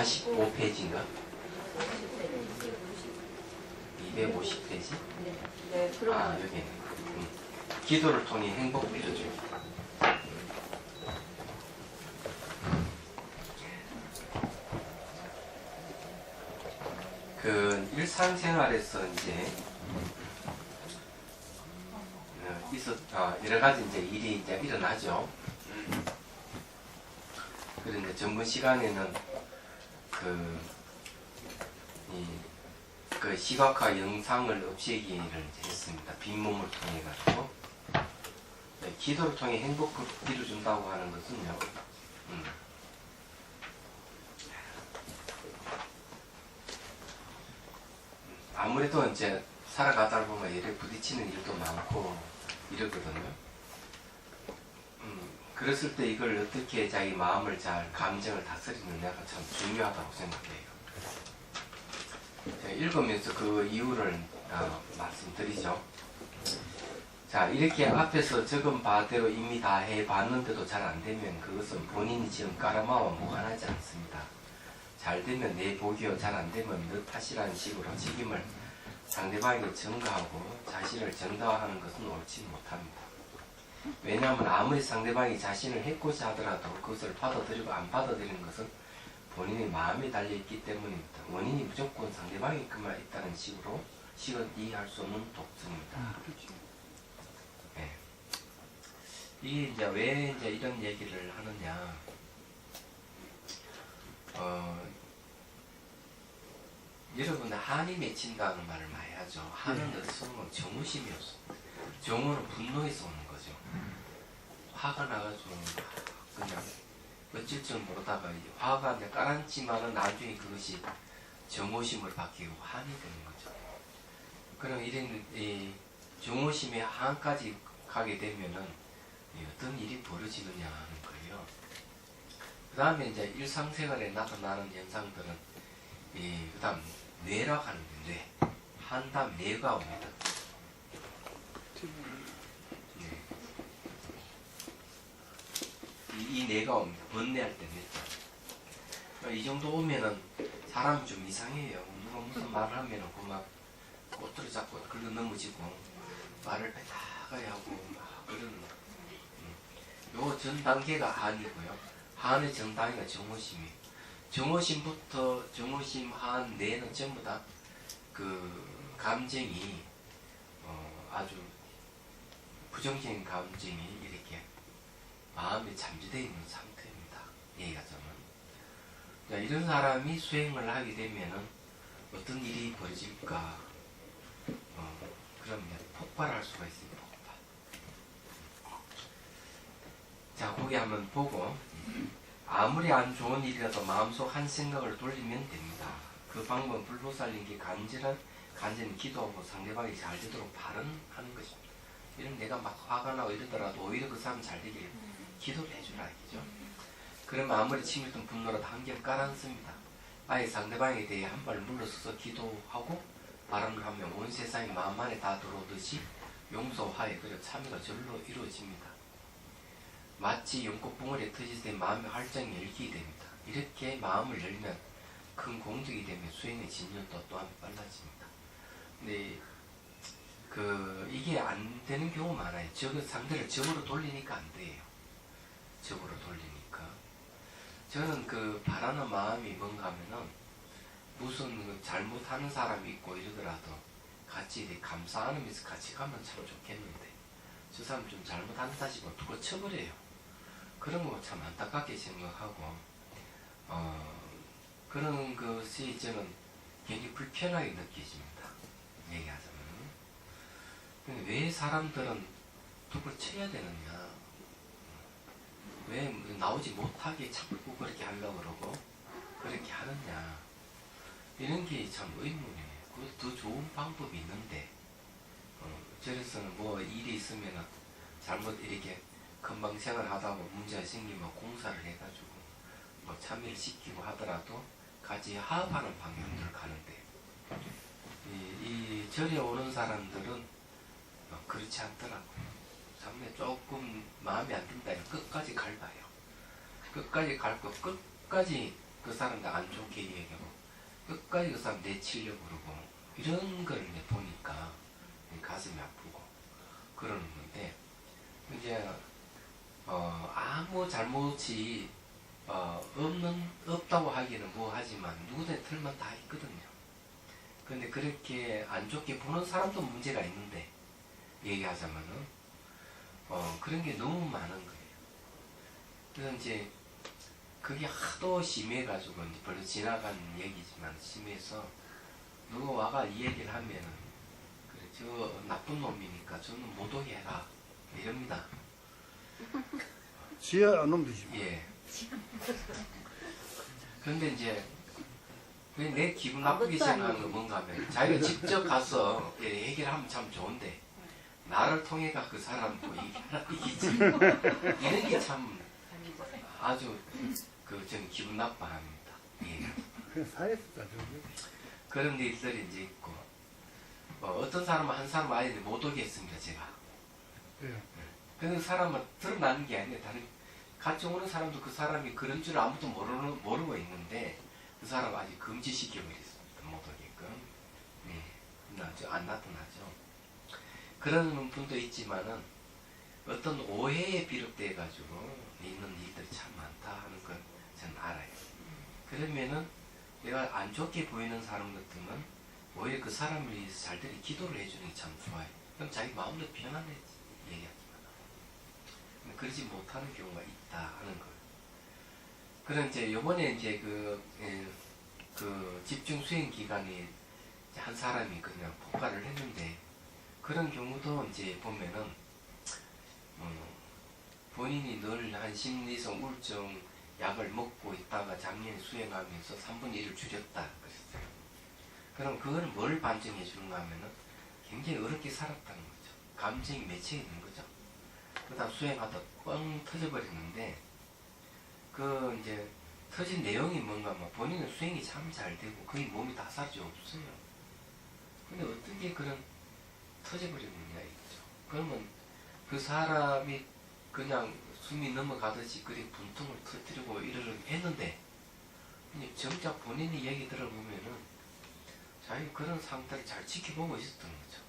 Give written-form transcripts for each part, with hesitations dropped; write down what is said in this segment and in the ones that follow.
45페이지인가? 250페이지? 네, 그럼 여기. 기도를 통해 행복 빌어주기. 그 일상생활에서 이제 여러 가지 이제 일이 이제 일어나죠. 그런데 전번 시간에는 그 시각화 영상을 없애기를 이제 했습니다. 빈몸을 통해 가지고 기도를 통해 행복을 빌어준다고 하는 것은요. 아무래도 이제 살아가다 보면 일에 부딪히는 일도 많고 이러거든요. 그랬을 때 이걸 어떻게 자기 마음을 잘 감정을 다스리느냐가 참 중요하다고 생각해요. 제가 읽으면서 그 이유를 말씀드리죠. 자, 이렇게 앞에서 적은 바대로 이미 다 해봤는데도 잘 안되면 그것은 본인이 지은 까라마와 무관하지 않습니다. 잘 되면 내 복이요, 잘 안되면 너 탓이라는 식으로 책임을 상대방에게 전가하고 자신을 정당화하는 것은 옳지 못합니다. 왜냐하면 아무리 상대방이 자신을 해코지 하더라도 그것을 받아들이고 안 받아들이는 것은 본인의 마음에 달려있기 때문입니다. 원인이 무조건 상대방이 그만 있다는 식으로 식은 이해할 수 없는 독성입니다. 네. 이게 이제 왜 이제 이런 얘기를 하느냐? 여러분들 한이 맺힌다는 말을 많이 하죠. 한은 어디서 오는 건 정오심이었어. 정오는 분노에서 오는 거죠. 화가 나가지고 그냥 어쩔 줄 모르다가 이제 화가 이제 깔았지만은 나중에 그것이 정오심으로 바뀌고 한이 되는 거죠. 그럼 이런 이 정오심의 한까지 가게 되면은 어떤 일이 벌어지느냐 하는 거예요. 그 다음에 이제 일상생활에 나타나는 현상들은 그 다음 뇌라고 하는데 뇌. 한 다음 뇌가 옵니다. 이 뇌가 옵니다. 번뇌할 때 뇌자. 이 정도 오면은 사람이 좀 이상해요. 누가 무슨 말을 하면은 그만 꼬투리 잡고 긁어 넘어지고 말을 빼다가야 하고 막 그러는 요 전 단계가 한이고요. 한의 전 단계가 정오심이에요. 정오심부터 정오심 한 뇌는 전부 다 그 감정이 아주 부정적인 감정이 이렇게 마음에 잠재되어 있는 상태입니다. 얘기하자면 이런 사람이 수행을 하게 되면은 어떤 일이 벌어질까? 그러면 폭발할 수가 있습니다. 폭발. 자, 거기 한번 보고 아무리 안 좋은 일이라도 마음속 한 생각을 돌리면 됩니다. 그 방법은 불보살님께 간절히 기도하고 상대방이 잘 되도록 발언하는 것입니다. 이런 내가 막 화가 나고 이러더라도 오히려 그 사람 잘 되길 기도를 해주라 이죠. 그러면 아무리 치밀던 분노라도 한결 가라앉습니다. 아예 상대방에 대해 한 발 물러서서 기도하고 발언을 하면 온 세상이 마음 안에 다 들어오듯이 용서, 화해, 그리고 참여가 절로 이루어집니다. 마치 연꽃봉오리에 터질 때 마음의 활장이 열리게 됩니다. 이렇게 마음을 열면 큰 공덕이 되면 수행의 진전도 또한 빨라집니다. 근데 이게 안 되는 경우 많아요. 상대를 적으로 돌리니까 안 돼요. 적으로 돌리니까. 저는 바라는 마음이 뭔가 하면은 무슨 잘못하는 사람이 있고 이러더라도 같이 감사 안으면서 같이 가면 참 좋겠는데 저 사람 좀 잘못한다 싶으면 두고 쳐버려요. 그런 거 참 안타깝게 생각하고 그런 것이 저는 굉장히 불편하게 느껴집니다. 얘기하자면. 근데 왜 사람들은 누굴 쳐야 되느냐? 왜 나오지 못하게 자꾸 그렇게 하려고 그러고 그렇게 하느냐? 이런 게 참 의문이에요. 더 좋은 방법이 있는데 저래서는 뭐 일이 있으면 잘못 이렇게 금방 생활하다가 문제가 생기면 공사를 해가지고 뭐 참여를 시키고 하더라도 같이 화합하는 방향으로 가는데 이 절에 오는 사람들은 그렇지 않더라고요. 참에 조금 마음에 안 든다. 끝까지 갈봐요. 끝까지 갈고 끝까지 그 사람들 안 좋게 얘기하고 끝까지 그 사람 내치려고 그러고 이런 걸 이제 보니까 가슴이 아프고 그러는 건데 이제 아무 잘못이 없다고 하기는 뭐하지만 누구든 틀만 다 있거든요. 근데 그렇게 안 좋게 보는 사람도 문제가 있는데 얘기하자면은 그런 게 너무 많은 거예요. 그래서 이제 그게 하도 심해가지고 이제 별로 지나간 얘기지만 심해서 누가 와가 이 얘기를 하면은 그래 저 나쁜 놈이니까 저는 못 오게 해라 이럽니다. 지하 안 오면 되지. 예. 그런데 이제 왜 내 기분 나쁘게 생각하는 건 뭔가 하면 자기가 직접 가서 얘기를 하면 참 좋은데 나를 통해가 그 사람도 얘기하라 이기지. 이런 게 참 아주 저는 기분 나빠합니다. 예. 그냥 사회에서 따져. 그런 일들이 이제 있고 어떤 사람은 한 사람 아예 못 오게 했습니다 제가. 예. 그 사람은 드러나는 게 아니에요. 다른 같이 오는 사람도 그 사람이 그런 줄 아무도 모르고 있는데 그 사람 아직 금지시켜버렸습니다. 못 오게끔. 네. 안 나타나죠. 그런 분도 있지만은 어떤 오해에 비롯돼 가지고 있는 일들이 참 많다 하는 걸 저는 알아요. 그러면은 내가 안 좋게 보이는 사람 같으면 오히려 그 사람을 위해서 잘들이 기도를 해주는 게 참 좋아요. 그럼 자기 마음도 편안해 얘기하지만 그러지 못하는 경우가 있다 하는 거예요. 그런 이제 요번에 이제 그 집중 수행 기간에 한 사람이 그냥 폭발을 했는데 그런 경우도 이제 보면은 본인이 늘 한 심리성 우울증 약을 먹고 있다가 작년에 수행하면서 3분의 1을 줄였다 그랬어요. 그럼 그거는 뭘 반증해 주는가 하면은 굉장히 어렵게 살았다는 거죠. 감정이 맺혀 있는 거죠. 그다음 수행하다 뻥 터져버렸는데 그 이제 터진 내용이 뭔가 뭐 본인은 수행이 참 잘 되고 거의 몸이 다 사라져 없어요. 근데 어떻게 그런 터져버리느냐 이거죠. 그러면 그 사람이 그냥 숨이 넘어가듯이 그리 분통을 터뜨리고 이러려 했는데 정작 본인이 얘기 들어보면은 자기 그런 상태를 잘 지켜보고 있었던 거죠.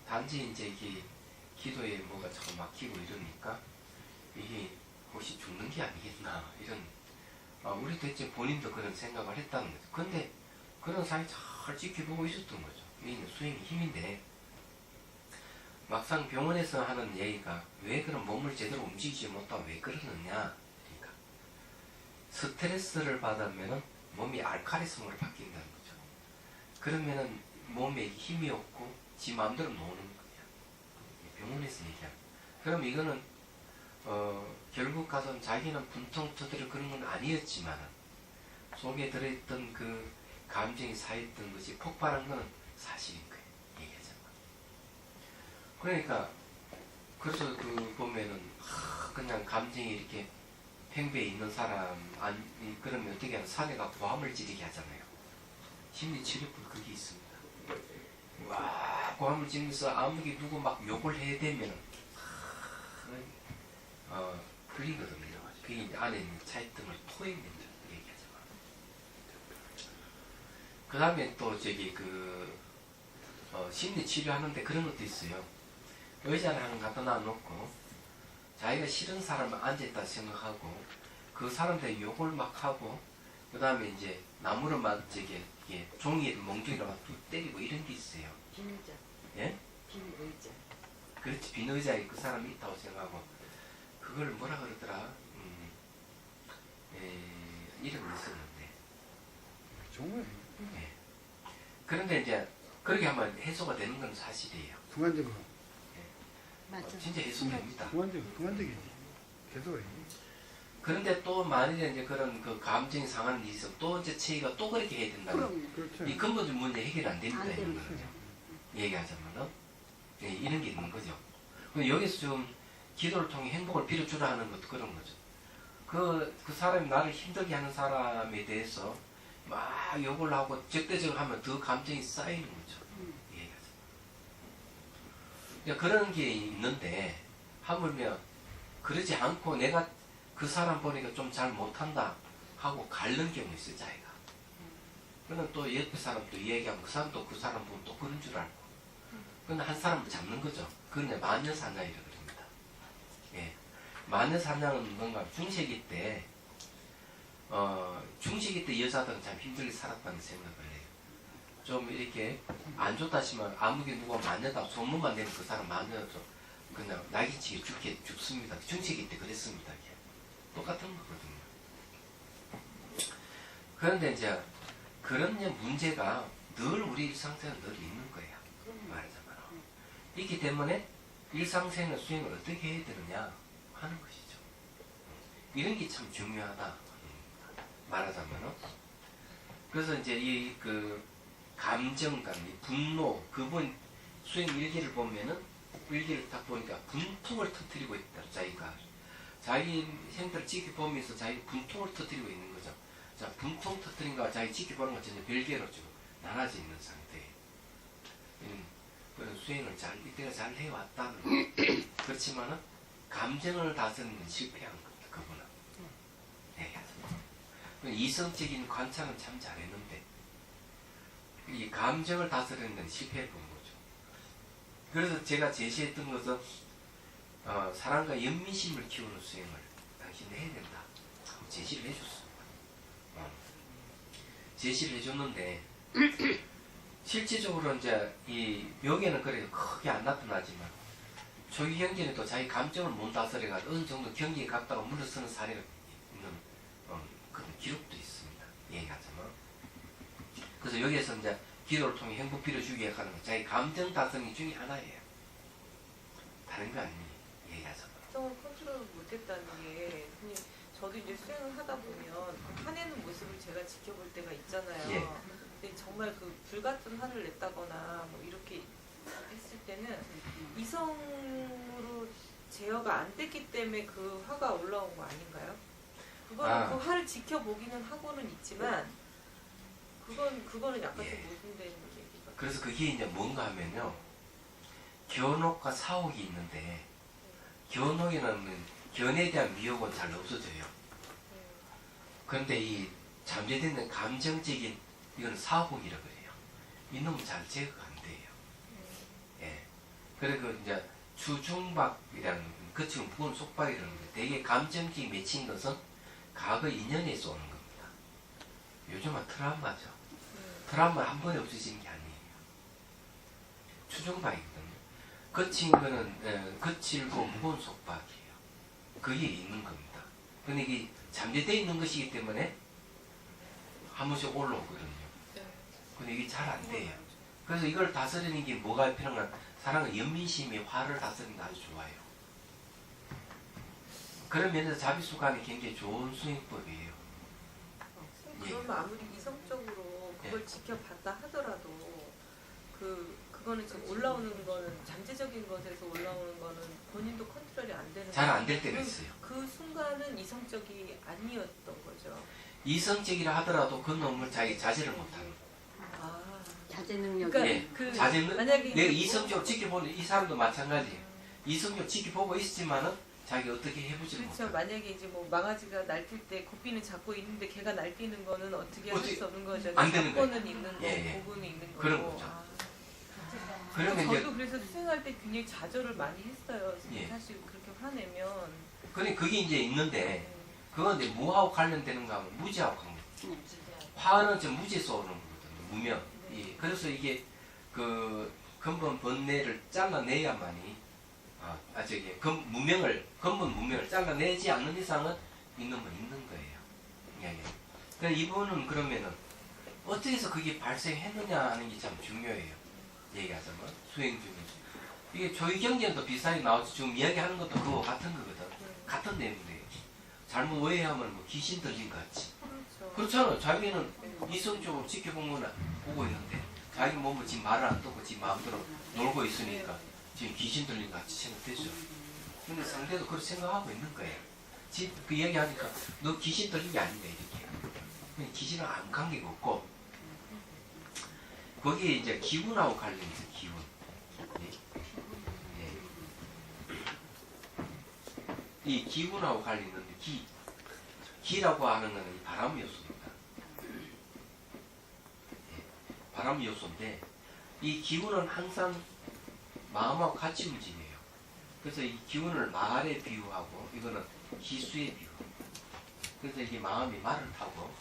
단지 이제 이게 기도에 뭐가 자꾸 막히고 이러니까 이게 혹시 죽는 게 아니겠나 이런 우리 대체 본인도 그런 생각을 했다는 거죠. 근데 그런 상황 잘 지켜보고 있었던 거죠. 이게 수행의 힘인데 막상 병원에서 하는 얘기가 왜 그런 몸을 제대로 움직이지 못하고 왜 그러느냐 그러니까 스트레스를 받으면은 몸이 알칼리성으로 바뀐다는 거죠. 그러면은 몸에 힘이 없고 지 마음대로 노는 거야. 병원에서 얘기하는. 그럼 이거는 결국 가서 자기는 분통 터뜨려 그런 건 아니었지만 속에 들어있던 그 감정이 쌓였던 것이 폭발한 건 사실인 거예요. 얘기하자면. 그러니까 그래서 그 보면은 그냥 감정이 이렇게 팽배해 있는 사람 그러면 어떻게 하면 사내가 고함을 지르게 하잖아요. 심리치료법 그게 있습니다. 와 고함을 지르면서 아무리 누구 막 욕을 해야 되면은 풀리거든요. 그게 안에 있는 차있던 토해낸다 얘기하잖아. 그 다음에 또 심리 치료하는데 그런 것도 있어요. 의자를 하나 갖다 놔놓고 자기가 싫은 사람을 앉아있다 생각하고 그 사람들 욕을 막 하고 그 다음에 이제 나무를 막 종이를 멍텅이로 막 뚝 때리고 이런 게 있어요. 빈 의자. 예? 빈 의자. 그렇지 빈 의자에 그 사람이 있다고 생각하고 그걸 뭐라 그러더라? 이름이 있었는데. 정말 예. 그런데 이제 그렇게 하면 해소가 되는 건 사실이에요. 순간적으로. 맞아. 진짜 해소됩니다. 순간적이지. 계속 해. 그런데 또 만일에 이제 그런 그 감정이 상하는 일이 있으면 또 이제 체의가 또 그렇게 해야 된다는 그럼요. 그렇죠. 이 근본적 문제 해결 안 됩니다. 안 이런 됩니다. 거죠. 얘기하자면은 예, 이런 게 있는 거죠. 그럼 여기서 좀 기도를 통해 행복을 빌어주라 하는 것도 그런 거죠. 그 사람이 나를 힘들게 하는 사람에 대해서 막 욕을 하고 적대적으로 하면 더 감정이 쌓이는 거죠. 얘기하자면. 그런 게 있는데 하물며 그러지 않고 내가 그 사람 보니까 좀 잘 못한다 하고 갈는 경우 있어요, 자기가. 그러면 또 옆에 사람 또 이야기하면 그 사람도 그 사람 보면 또 그런 줄 알고. 그런데 한 사람을 잡는 거죠. 그건 이제 마녀사냥이라고 그럽니다. 예. 마녀사냥은 뭔가 중세기 때, 중세기 때 여자들은 참 힘들게 살았다는 생각을 해요. 좀 이렇게 안 좋다 싶으면 아무리 누가 마녀다 소문만 내면 그 사람 마녀죠. 그냥 낙인치게 죽습니다. 중세기 때 그랬습니다. 이게. 똑같은 거거든요. 그런데 이제 그런 문제가 늘 우리 일상생활에 늘 있는 거예요. 말하자면. 있기 때문에 일상생활 수행을 어떻게 해야 되느냐 하는 것이죠. 이런 게 참 중요하다. 말하자면. 그래서 이제 이 감정감, 이 분노, 그분 수행 일기를 보면은 일기를 딱 보니까 분통을 터뜨리고 있다. 자기가 자기 행태를 지켜보면서 자기 분통을 터뜨리고 있는 거죠. 자, 분통 터뜨린 거와 자기 지켜보는 것 전혀 별개로 좀 나눠져 있는 상태예요. 그런 수행을 이때가 잘 해왔다는 거. 그렇지만은 감정을 다스리는 건 실패한 겁니다. 그분은. 네. 이성적인 관찰은 참 잘했는데 이 감정을 다스리는 건 실패해 본 거죠. 그래서 제가 제시했던 것은 사랑과 연민심을 키우는 수행을 당신이 해야 된다. 제시를 해줬습니다. 제시를 해줬는데 실질적으로 이제 이 벽에는 그래 크게 안 나타나지만 초기 경전에도 자기 감정을 못 다스려가지고 어느 정도 경기에 갔다가 물러서는 사례가 있는 그런 기록도 있습니다. 얘기하자면. 그래서 여기에서 이제 기도를 통해 행복 빌어주기 하는 건 자기 감정 다스리기 중에 하나예요. 다른 거 아니에요. 얘기하자면. 감정을 컨트롤 못했다는 게 그냥 저도 이제 수행을 하다 보면 화내는 모습을 제가 지켜볼 때가 있잖아요. 예. 근데 정말 그 불같은 화를 냈다거나 뭐 이렇게 했을 때는 이성으로 제어가 안 됐기 때문에 그 화가 올라온 거 아닌가요? 그거는 그 화를 지켜보기는 하고는 있지만 그거는 약간 예. 좀 모순된 얘기가. 그래서 그게 이제 뭔가 하면요. 견옥과 사옥이 있는데 견옥에는 견에 대한 미혹은 잘 없어져요. 그런데 이 잠재되는 감정적인 이건 사옥이라 그래요. 이놈은 잘 제거가 안 돼요. 예. 그리고 이제 주중박이라는 그 지금 부은 속박이라는 게 되게 감정적인 맺힌 것은 과거 인연에서 오는 겁니다. 요즘은 트라우마죠. 트라우마 한 번에 없어지는 게 아니에요. 추종박이거든요. 거친 거는 거칠고 무거운 속박이에요. 그게 있는 겁니다. 근데 이게 잠재되어 있는 것이기 때문에 한 번씩 올라오거든요. 근데 이게 잘 안 돼요. 그래서 이걸 다스리는 게 뭐가 필요한 건 사람은 연민심이 화를 다스리는 게 아주 좋아요. 그런 면에서 자비수감이 굉장히 좋은 수행법이에요. 그러면 아무리 이성적으로 그걸 예. 지켜봤다 하더라도 그거는 지금 올라오는 거는 잠재적인 것에서 올라오는 거는 본인도 컨트롤이 안 되는 잘 안 될 때가 있어요. 그 순간은 이성적이 아니었던 거죠. 이성적이라 하더라도 그 놈을 자기 자제를 못하는 거예요. 아, 자제 능력이. 그러니까 예. 그 자제는 만약에 내가 이성적으로 지켜보는 이 사람도 마찬가지예요. 이성적으로 지켜보고 있지만은 자기 어떻게 해보지 그렇죠. 못해요. 만약에 이제 뭐 망아지가 날뛸 때 고삐는 잡고 있는데 걔가 날뛰는 거는 어떻게 할 어떻게- 수 없는 거죠. 안 되는 거예요. 잡고는 있는 거고 예, 예. 고분은 있는 거고. 그런 거죠. 아. 그러면 이제 저도 그래서 수행할 때 굉장히 좌절을 많이 했어요. 예. 사실 그렇게 화내면. 근데 그게 이제 있는데 네. 그건 이제 무하고 관련되는가 하면 무지하고 관련. 화는 좀 무지에서 오는 거거든요. 무명. 예. 그래서 이게 그 근본 번뇌를 잘라내야만이 근본 무명을 잘라내지 않는 이상은 이놈은 있는 거예요. 이야기. 그러니까 이분은 그러면은 어떻게 해서 그게 발생했느냐 하는 게 참 중요해요. 얘기하자면 수행 중에서 이게 조의 경전도 비슷하게 나오지. 지금 이야기하는 것도 그거 같은 거거든. 같은 내용이에요. 잘못 오해하면 뭐 귀신 들린 것 같이. 그렇죠. 그렇잖아. 자기는 이성적으로 지켜본 거나 보고 있는데 자기 몸은 지금 말을 안 듣고 지금 마음대로 놀고 있으니까 지금 귀신 들린 것 같이 생각되죠. 근데 상대도 그렇게 생각하고 있는 거예요. 지금 그 이야기 하니까 너 귀신 들린 게 아닌데 이렇게. 그냥 귀신은 아무 관계가 없고 거기에 이제 기운하고 관련이 있어요. 기운. 이 기운하고 관련이 있는데 기라고 하는 것은 이 바람 요소입니다. 바람 요소인데 이 기운은 항상 마음하고 같이 움직여요. 그래서 이 기운을 말에 비유하고 이거는 기수에 비유. 그래서 이게 마음이 말을 타고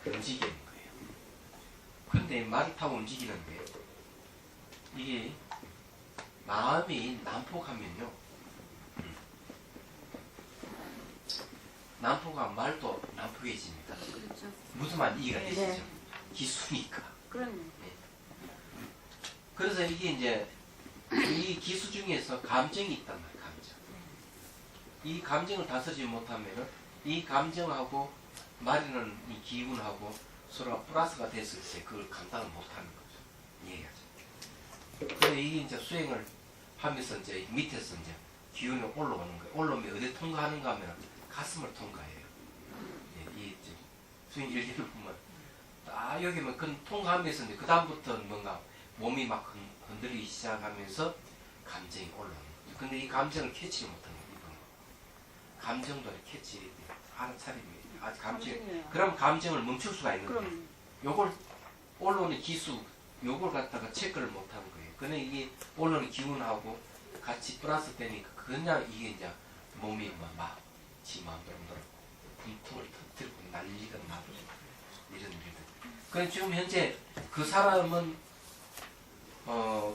움직이는 거예요. 근데 말을 타고 움직이는데 이게 마음이 난폭하면요. 난폭한 말도 난폭해집니다. 그렇죠. 무슨 말 이해가 네. 되시죠? 기수니까. 그럼 그래서 이게 이제 이 기수 중에서 감정이 있단 말이에요. 감정. 이 감정을 다스리지 못하면은 이 감정하고 말이는 이 기운하고 서로 플러스가 됐을 때 그걸 감당을 못하는 거죠. 이해하죠. 근데 이게 이제 수행을 하면서 이제 밑에서 이제 기운이 올라오는 거예요. 올라오면 어디 통과하는가 하면 가슴을 통과해요. 예, 이 이제 수행 일기를 보면 딱 여기면 그 통과하면서 이제 그 다음부터는 뭔가 몸이 막 흔들리기 시작하면서 감정이 올라오는 거죠. 근데 이 감정을 캐치를 못하는 거예요. 감정도 캐치 알아차립니다. 아직 감정이에요. 그럼 감정을 멈출 수가 있는 거예요. 그럼 요걸 올라오는 기수 요걸 갖다가 체크를 못하는 거예요. 근데 이게 올라오는 기운하고 같이 플러스 되니까 그냥 이게 이제 몸이 막 지 마음대로 놀고 분통을 터뜨리고 난리가 나고 이런 일들. 그럼 지금 현재 그 사람은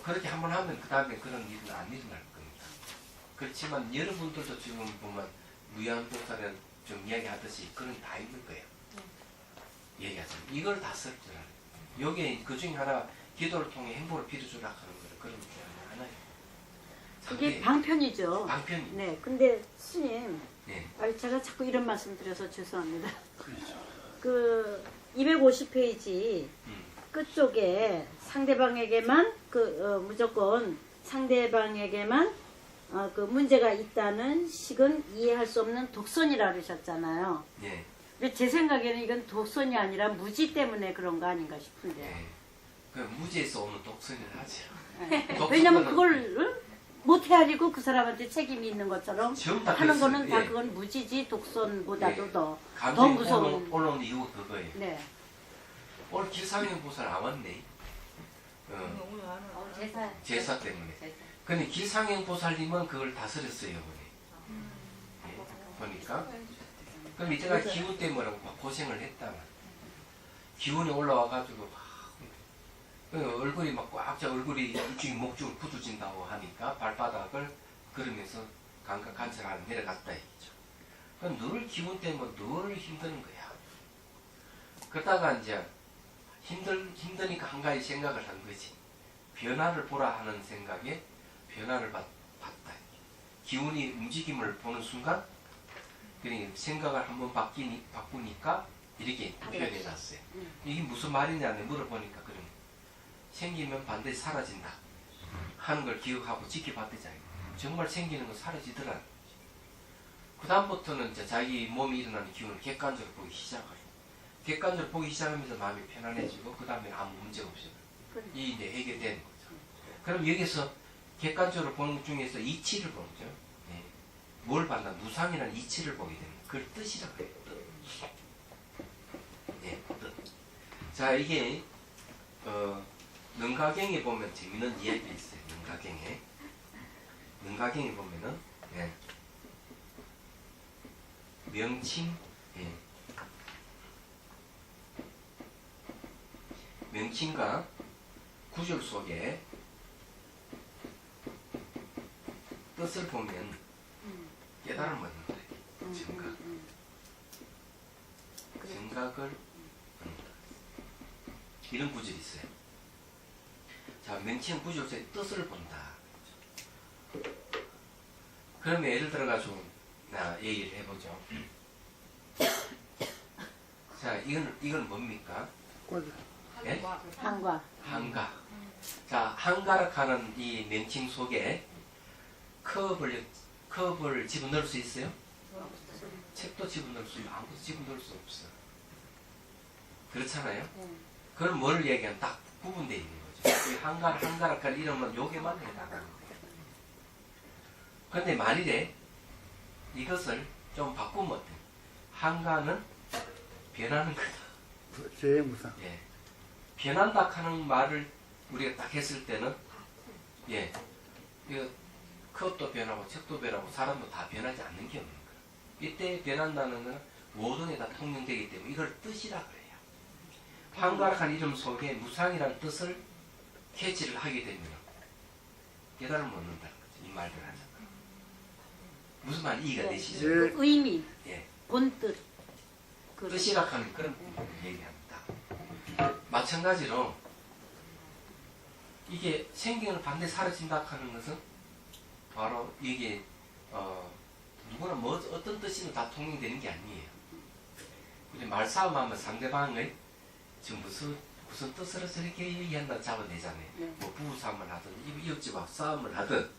그렇게 한번 하면 그 다음에 그런 일은 안 일어날 겁니다. 그렇지만 여러분들도 지금 보면 무양도사는 좀 이야기하듯이 그런 다 있는 거예요. 얘기하죠. 이걸 다 쓸 줄 알아요. 여기에 그 중에 하나 기도를 통해 행복을 빌어주라 하는 거예요. 그런 게 하나예요. 그게 방편이죠. 방편이. 네, 근데 스님, 네. 제가 자꾸 이런 말씀 드려서 죄송합니다. 그렇죠. 그 250페이지 끝쪽에 상대방에게만 무조건 상대방에게만 그 문제가 있다는 식은 이해할 수 없는 독선이라 그러셨잖아요. 네. 근데 제 생각에는 이건 독선이 아니라 무지 때문에 그런 거 아닌가 싶은데요. 네. 그 무지에서 오는 독선을 하죠. 네. 독선은 왜냐면 그걸 못 헤아리고 그 사람한테 책임이 있는 것처럼 전부 다 하는 그랬어요. 거는 다 예. 그건 무지지 독선보다도 예. 더 감정이 무서운. 올라오는 이유가 그거예요. 네. 오늘 길상형 보살 안 왔네. 오늘 안 와. 제사 때문에. 근데 길상형 보살님은 그걸 다스렸어요, 이번에. 예, 보니까. 그럼 이때가 기운 때문에 막 고생을 했다. 기운이 올라와가지고 얼굴이 막 꽉 차 얼굴이 이쪽이 목줄 굳어진다고 하니까 발바닥을 걸으면서 감각 관찰하러 내려갔다 했죠. 그럼 늘 기운 때문에 늘 힘드는 거야. 그러다가 이제 힘드니까 한 가지 생각을 한 거지. 변화를 보라 하는 생각에 변화를 봤다. 기운이 움직임을 보는 순간 그러니까 생각을 한번 바꾸니까 이렇게 표현해놨어요. 이게 무슨 말이냐고 물어보니까 그런 생기면 반드시 사라진다 하는 걸 기억하고 지켜봤대잖아요. 정말 생기는 건 사라지더라. 그 다음부터는 이제 자기 몸이 일어나는 기운을 객관적으로 보기 시작해요. 객관적으로 보기 시작하면서 마음이 편안해지고 그 다음에 아무 문제가 없어요. 이 이제 해결되는 거죠. 그럼 여기서 객관적으로 보는 것 중에서 이치를 보는 거죠. 네. 뭘 봤나? 무상이라는 이치를 보게 되는 거예요. 그걸 뜻이라고 해요. 뜻. 네, 뜻. 자, 이게 능가경에 보면 재밌는 이야기 있어요. 능가경에 보면은 네. 명칭 예. 명칭과 구절 속에 뜻을 보면 깨달음을 얻는 거예요. 정각. 정각을 얻는다. 이런 구절이 있어요. 자, 명칭 구절 속에 뜻을 본다. 그러면 예를 들어가지고 얘기를 해보죠. 자, 이건 뭡니까? 예? 한과. 한가. 자, 한가락 하는 이 명칭 속에 컵을 집어넣을 수 있어요? 책도 집어넣을 수 있고 아무것도 집어넣을 수 없어요. 그렇잖아요? 그럼 뭘 얘기하면 딱 구분되어 있는 거죠. 이 한가락 할 이름은 요게만 해당하는 거예요. 그런데 만일에 이것을 좀 바꾸면 어때요? 한가는 변하는 거다. 재무상. 예. 변한다 하는 말을 우리가 딱 했을 때는 예. 이거 컵도 변하고 책도 변하고 사람도 다 변하지 않는 게 없는 거예요. 이때 변한다는 건 모든 게 다 통용되기 때문에 이걸 뜻이라 그래요. 한가락한 이름 속에 무상이라는 뜻을 캐치를 하게 되면 깨달음을 얻는다는 거죠. 이 말들 하잖아. 무슨 말 이해가 되시죠? 그 의미, 예. 본뜻. 그 뜻이라 하는 그런 얘기합니다. 마찬가지로 이게 생기는 반대 사라진다 하는 것은 바로 이게 누구나 뭐 어떤 뜻이면 다 통용되는 게 아니에요. 우리 말싸움하면 상대방의 지금 무슨 뜻으로 저렇게 얘기한다 잡아내잖아요. 네. 뭐 부부싸움을 하든 이웃집하고 싸움을 하든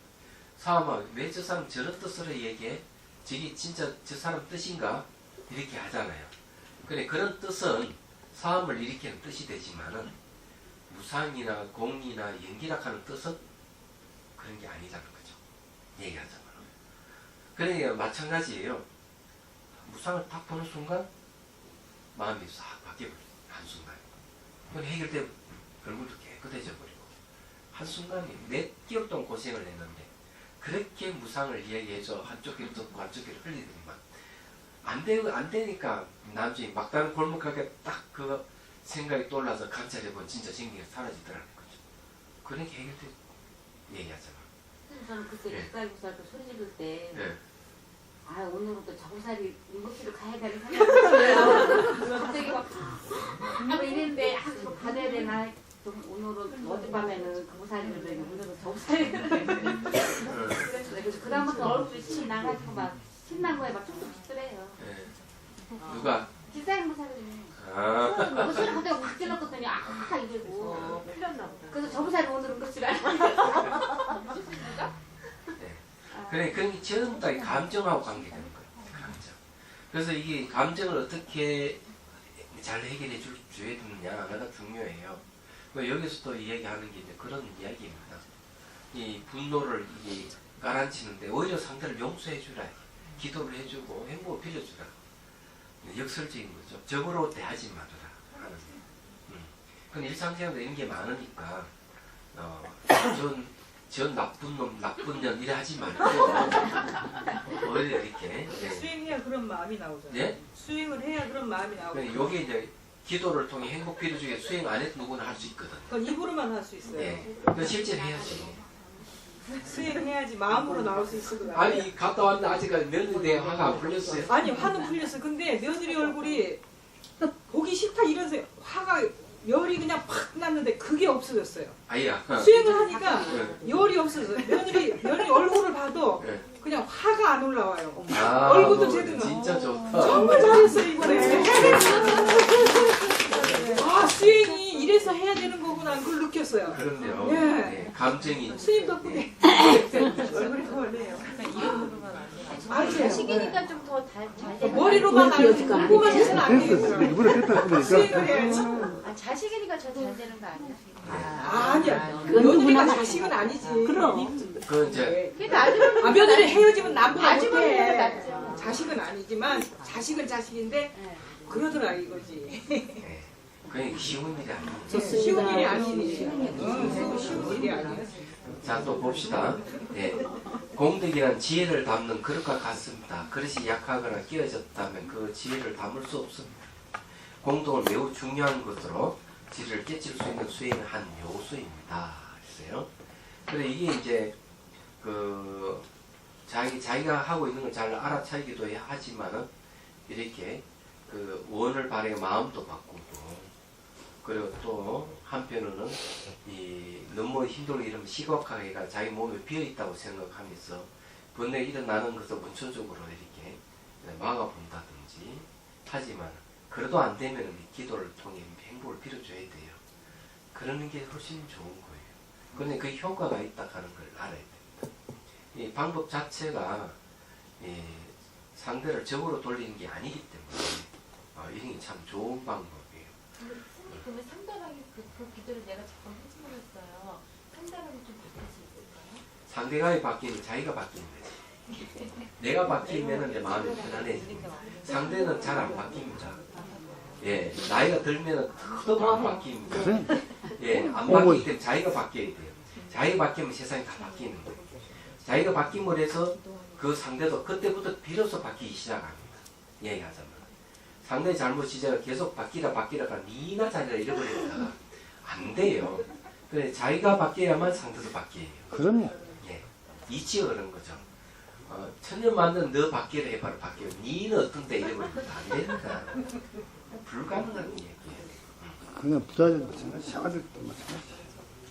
싸움하면 왜 저 사람 저런 뜻으로 얘기해? 저게 진짜 저 사람 뜻인가? 이렇게 하잖아요. 그래 그런 뜻은 싸움을 일으키는 뜻이 되지만은 무상이나 공이나 연기라 하는 뜻은 그런 게 아니라는 거죠. 얘기하자면. 그러니까 마찬가지예요. 무상을 딱 보는 순간 마음이 싹 바뀌어버려요. 한순간. 그건 해결되고 얼굴도 깨끗해져 버리고 한순간에 몇 개월 동안 고생을 했는데 그렇게 무상을 이야기해줘 한쪽 귀로 듣고 한쪽 귀로 흘리더니만 안 되니까 나중에 막다른 골목하게 딱 그 생각이 떠올라서 관찰해보면 진짜 생기가 사라지더라는 거죠. 그러니까 해결돼 얘기하잖아. 저는 그때 예. 닭갈비살 또 소리 지를 때 예. 아 오늘은 또 저고사리 응급실을 가야 되는 생각이 들어요. 갑자기 막 이랬는데 아 저 받아야 되나 좀 오늘은 어젯밤에는 그고사리를 내고 오늘은 저고사리를 그래서 그다음부터 얼굴이 침 나가지고 막 신난 거에 막 툭툭 튀더래요. 예. 누가? 비싼 고사리는 아. 목소리 갑자기 확 질렀거든요. 아 이러고 풀렸나 보다. 그래서 저고사리 오늘 응급실 안 그래, 그게 전부 다 감정하고 관계되는 거예요. 감정. 그래서 이게 감정을 어떻게 잘 해결해 줘야 되느냐가 중요해요. 여기서 또 이야기하는 게 이제 그런 이야기입니다. 이 분노를 이 가라앉히는데 오히려 상대를 용서해 주라. 기도를 해주고 행복을 빌려주라. 역설적인 거죠. 적으로 대하지 말아라. 하는. 근데 일상생활에 이런 게 많으니까, 전 나쁜 놈, 나쁜 년 이래 하지 말고 오히려 이렇게 수행해야 그런 마음이 나오잖아요. 예? 수행을 해야 그런 마음이 나오고. 여기 이제 기도를 통해 행복 필요 중에 수행 안 해도 누구나 할 수 있거든. 그건 입으로만 할 수 있어요. 예. 그 실제로 해야지. 수행해야지 마음으로 나올 수 있을 것 같아요. 아니 갔다 왔는데 아직까지 며느리 내 화가 안 풀렸어요. 아니 화는 풀렸어. 근데 며느리 얼굴이 보기 싫다 이러면서 화가 열이 그냥 팍 났는데 그게 없어졌어요. 아이야. 수행을 하니까 네. 열이 없어졌어요. 며느리 얼굴을 봐도 네. 그냥 화가 안 올라와요. 아, 얼굴도 너 제대로 진짜 좋다. 정말 잘했어요 이번에. 아 수행이 이래서 해야 되는 거구나 그걸 느꼈어요. 그럼요. 예. 네, 감정이. 스님 덕분에 얼굴이 더네요. 아 자식이니까 좀 더 잘 되는 머리로만 알고 공부만 해서는 안 되겠더라고요. 이번에 됐다 수행을 해야지. 아 자식이니까 저 잘 되는 거 아니야? 아니야. 그건 며느리가 누구나 자식은 아니지. 그럼. 그 이제 그래도 아줌마 며느리 헤어지면 남보다 아줌마보다 못해. 낫죠. 자식은 아니지만 자식은 자식인데 네. 그러더라 이거지. 네. 그게 쉬운 일이 아니에요. 쉬운 일이 아니지. 쉬운 일이 아니야. 자, 또 봅시다. 예. 공덕이란 지혜를 담는 그릇과 같습니다. 그릇이 약하거나 끼어졌다면 그 지혜를 담을 수 없습니다. 공덕은 매우 중요한 것으로 지혜를 깨칠 수 있는 수행의 한 요소입니다. 했어요. 그래 이게 이제 그 자기가 하고 있는 걸 잘 알아차리기도 하지만은 이렇게 그 원을 바르게 마음도 바꾸고 그리고 또 한편으로는 이 너무 힘들고 이러면 시각하게가 자기 몸에 비어 있다고 생각하면서 번뇌 일어나는 것을 원초적으로 이렇게 막아본다든지 하지만 그래도 안 되면 기도를 통해 행복을 빌어줘야 돼요. 그러는 게 훨씬 좋은 거예요. 그런데 그 효과가 있다 하는 걸 알아야 됩니다. 이 방법 자체가 상대를 적으로 돌리는 게 아니기 때문에 이런 게 참 좋은 방법이에요. 그러면 상대방이 그 기도를 내가 자꾸 해주고 있어요. 상대방이 좀 바뀔 수 있을까요? 상대방이 바뀌는 자기가 바뀌는 거지. 내가 바뀌면은 내 마음이 편안해집니다. 상대는 잘 안 바뀝니다. 예, 나이가 들면은 더더욱 안 바뀝니다. 그래. 예, 안 바뀌기 때문에 자기가 바뀌어야 돼요. 자기가 바뀌면 세상이 다 바뀌는 거예요. 자기가 바뀜을 해서 그 상대도 그때부터 비로소 바뀌기 시작합니다. 얘기하자면. 상대 잘못 시작을 계속 바뀌라가 니나 자기가 잃어버리다가 안 돼요. 그래 자기가 바뀌어야만 상대도 바뀌어요. 그럼요. 예, 이치가 그런 거죠. 천년 만든 너 바뀌라 해봐라 바뀌어. 니는 어떤 때 잃어버립니다. 안 됩니다. 불가능한 얘기예요. 그냥 부자들도 마찬가지, 샤가들도 마찬가지.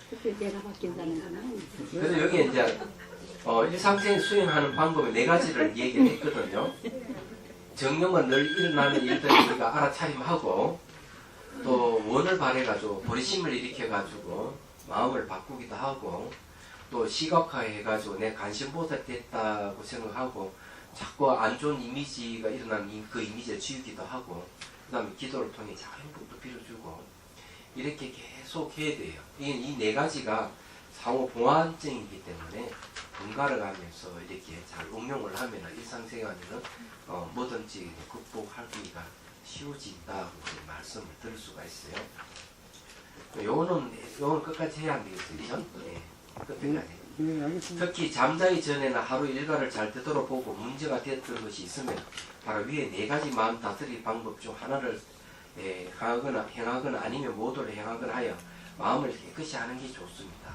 그때 내가 바뀐다는 건 아니지. 그래서 여기 이제 일상생 수행하는 방법의 4가지를 얘기를 했거든요. 정령은 늘 일어나는 일들을 우리가 알아차림하고 또 원을 발해가지고 보리심을 일으켜가지고 마음을 바꾸기도 하고 또 시각화해가지고 내 관심보다 됐다고 생각하고 자꾸 안 좋은 이미지가 일어나는 그 이미지를 지우기도 하고 그 다음에 기도를 통해 잘 행복도 빌어주고 이렇게 계속 해야 돼요. 이 4가지가 상호 보완증이기 때문에 번갈아 가면서 이렇게 잘 응용을 하면 일상생활에는 뭐든지 극복하기가 쉬워진다고 말씀을 드릴 수가 있어요. 요거는 끝까지 해야 안 되겠죠? 네, 끝까지. 네, 알겠습니다. 특히 잠자기 전에는 하루 일과를 잘 되돌아보고 문제가 되었던 것이 있으면 바로 위에 4가지 마음 다스릴 방법 중 하나를 행하거나 아니면 모두를 행하거나 하여 마음을 깨끗이 하는 게 좋습니다.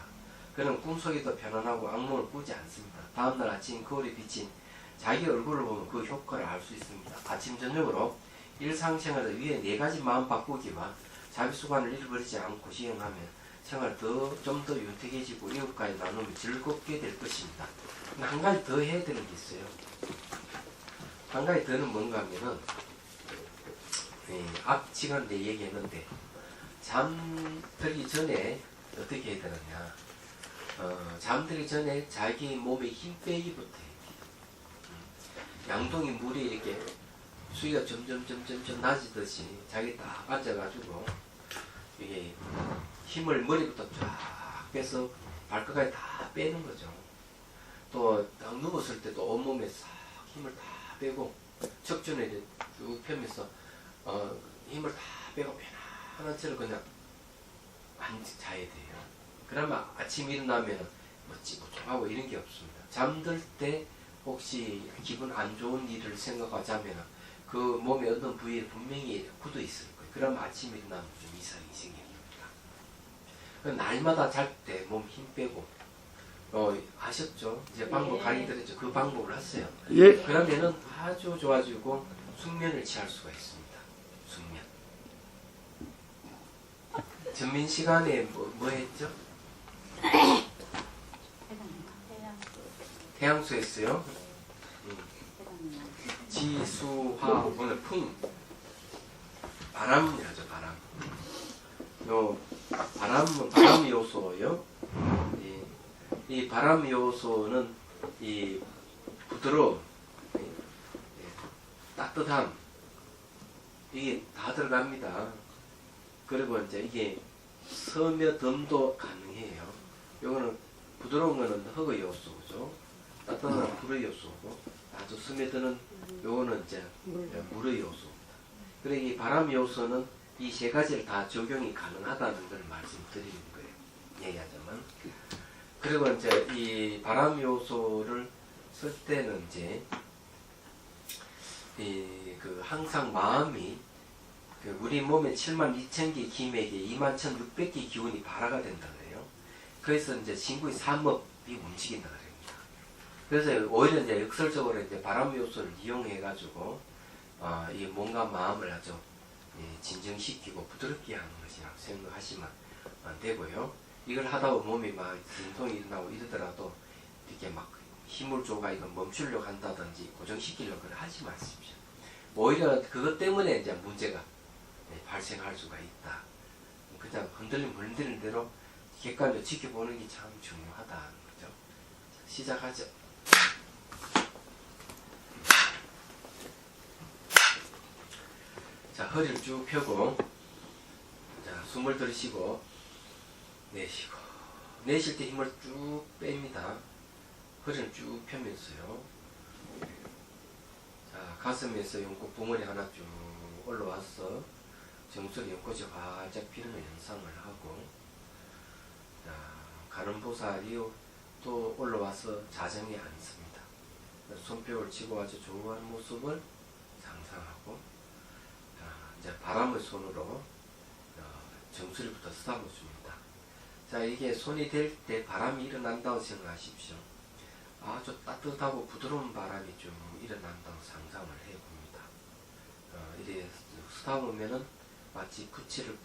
그는 꿈속에도 편안하고 악몽을 꾸지 않습니다. 다음날 아침 거울에 비친 자기 얼굴을 보면 그 효과를 알 수 있습니다. 아침 저녁으로 일상생활에서 위에 4가지 마음 바꾸기와 자기 수관을 잃어버리지 않고 시행하면 생활 좀 더 윤택해지고 이웃과의 나눔이 즐겁게 될 것입니다. 근데 한 가지 더 해야 되는 게 있어요. 한 가지 더는 뭔가 하면은 앞 시간에 얘기했는데 잠들기 전에 어떻게 해야 되느냐. 잠들기 전에 자기 몸에 힘 빼기부터 해야 돼요. 양동이 물이 이렇게 수위가 점점 낮아지듯이 자기 딱 앉아가지고 이게 힘을 머리부터 쫙 빼서 발끝까지 다 빼는 거죠. 또 딱 누웠을 때도 온몸에 싹 힘을 다 빼고 척추는 이제 쭉 펴면서 힘을 다 빼고 편안한 채로 그냥 자야 돼요. 그러면 아침 일어나면 뭐 찌뿌둥하고 이런 게 없습니다. 잠들 때 혹시 기분 안 좋은 일을 생각하고 자면 그 몸의 어떤 부위에 분명히 굳어 있을 거예요. 그러면 아침 일어나면 좀 이상이 생깁니다. 날마다 잘 때 몸 힘 빼고 아셨죠? 이제 방법 강의 드렸죠. 그 방법을 하세요. 예. 그러면은 아주 좋아지고 숙면을 취할 수가 있습니다. 숙면. 전민 시간에 뭐 했죠? 태양수 했어요. 지수화 오늘 풍 바람이라죠. 바람. 요 바람은 바람 요소요. 이 바람 요소는 이 부드러움, 따뜻함 이게 다 들어갑니다. 그리고 이제 이게 스며듦도 가능해요. 요거는 부드러운 거는 흙의 요소죠. 따뜻한 불의 요소고 아주 스며드는 요거는 이제 물의 요소입니다. 그리고 이 바람 요소는 이 3가지를 다 적용이 가능하다는 걸 말씀드리는 거예요. 얘기하자면. 그리고 이제 이 바람 요소를 쓸 때는 이제 항상 마음이 우리 몸에 72,000개 기맥에 21,600개 기운이 발화가 된다 그래요. 그래서 이제 신구의 삼업이 움직인다 그럽니다. 그래서 오히려 이제 역설적으로 이제 바람 요소를 이용해 가지고 이 몸과 마음을 아주 진정시키고 부드럽게 하는 것이라고 생각하시면 되고요. 이걸 하다 보면 몸이 막 진통이 일어나고 이러더라도 이렇게 막 힘을 줘가 이거 멈추려고 한다든지 고정시키려고 하지 마십시오. 오히려 그것 때문에 이제 문제가 발생할 수가 있다. 그냥 흔들리는 대로 객관적으로 지켜보는 게 참 중요하다는 거죠. 시작하죠. 자, 허리를 쭉 펴고, 자, 숨을 들이쉬고, 내쉬고, 내쉴 때 힘을 쭉 뺍니다. 허리를 쭉 펴면서요. 자, 가슴에서 연꽃 붕어리 하나 쭉 올라와서 정수리 연꽃이 활짝 피는 현상을 하고, 자, 가는 보살이 또 올라와서 자정에 앉습니다. 손뼉을 치고 아주 좋아하는 모습을 상상하고, 자, 이제 바람을 손으로 정수리부터 쓰다보 줍니다. 자, 이게 손이 될 때 바람이 일어난다고 생각하십시오. 아주 따뜻하고 부드러운 바람이 좀 일어난다고 상상을 해봅니다. 이래 쓰다 보면은 마치 부치를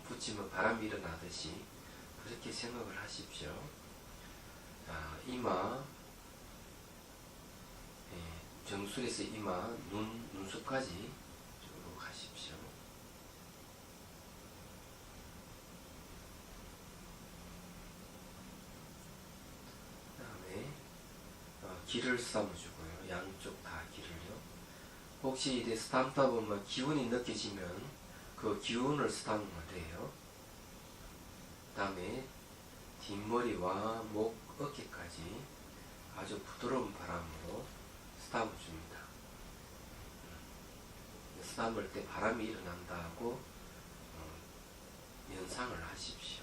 붙이면 바람이 일어나듯이 그렇게 생각을 하십시오. 자, 이마, 정수리에서 이마, 눈썹까지 쭉 하십시오. 기를 삼아주고요. 양쪽 다 기를요. 혹시 이제 쓰담다 보면 기운이 느껴지면 그 기운을 쓰담으면 돼요. 그 다음에 뒷머리와 목, 어깨까지 아주 부드러운 바람으로 쓰담아줍니다. 쓰담을 때 바람이 일어난다고 연상을 하십시오.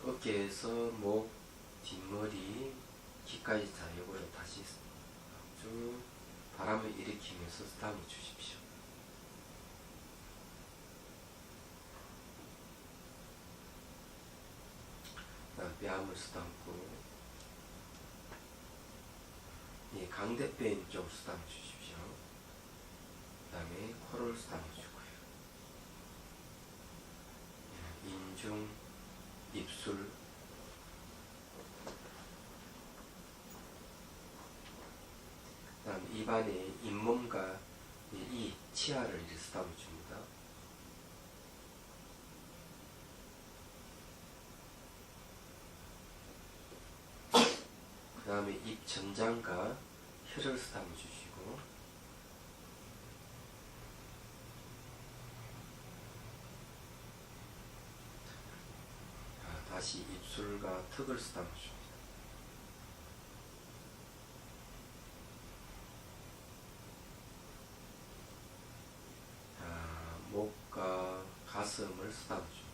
어깨에서 목, 뒷머리, 귀까지 다 요거를 다시 쭉 바람을 일으키면서 쓰담아 주십시오. 그다음 뺨을 쓰담고, 이 강대뼈 쪽 쓰담아 주십시오. 그 다음에 코를 쓰담아 주고요. 인중, 입술, 그다음 입안에 잇몸과 이 치아를 이렇게 쓰담아 줍니다. 그 다음에 입 전장과 혀를 쓰담아 주시고, 다시 입술과 턱을 쓰담아 줍니다. 목과 가슴을 쓰담아 줍니다.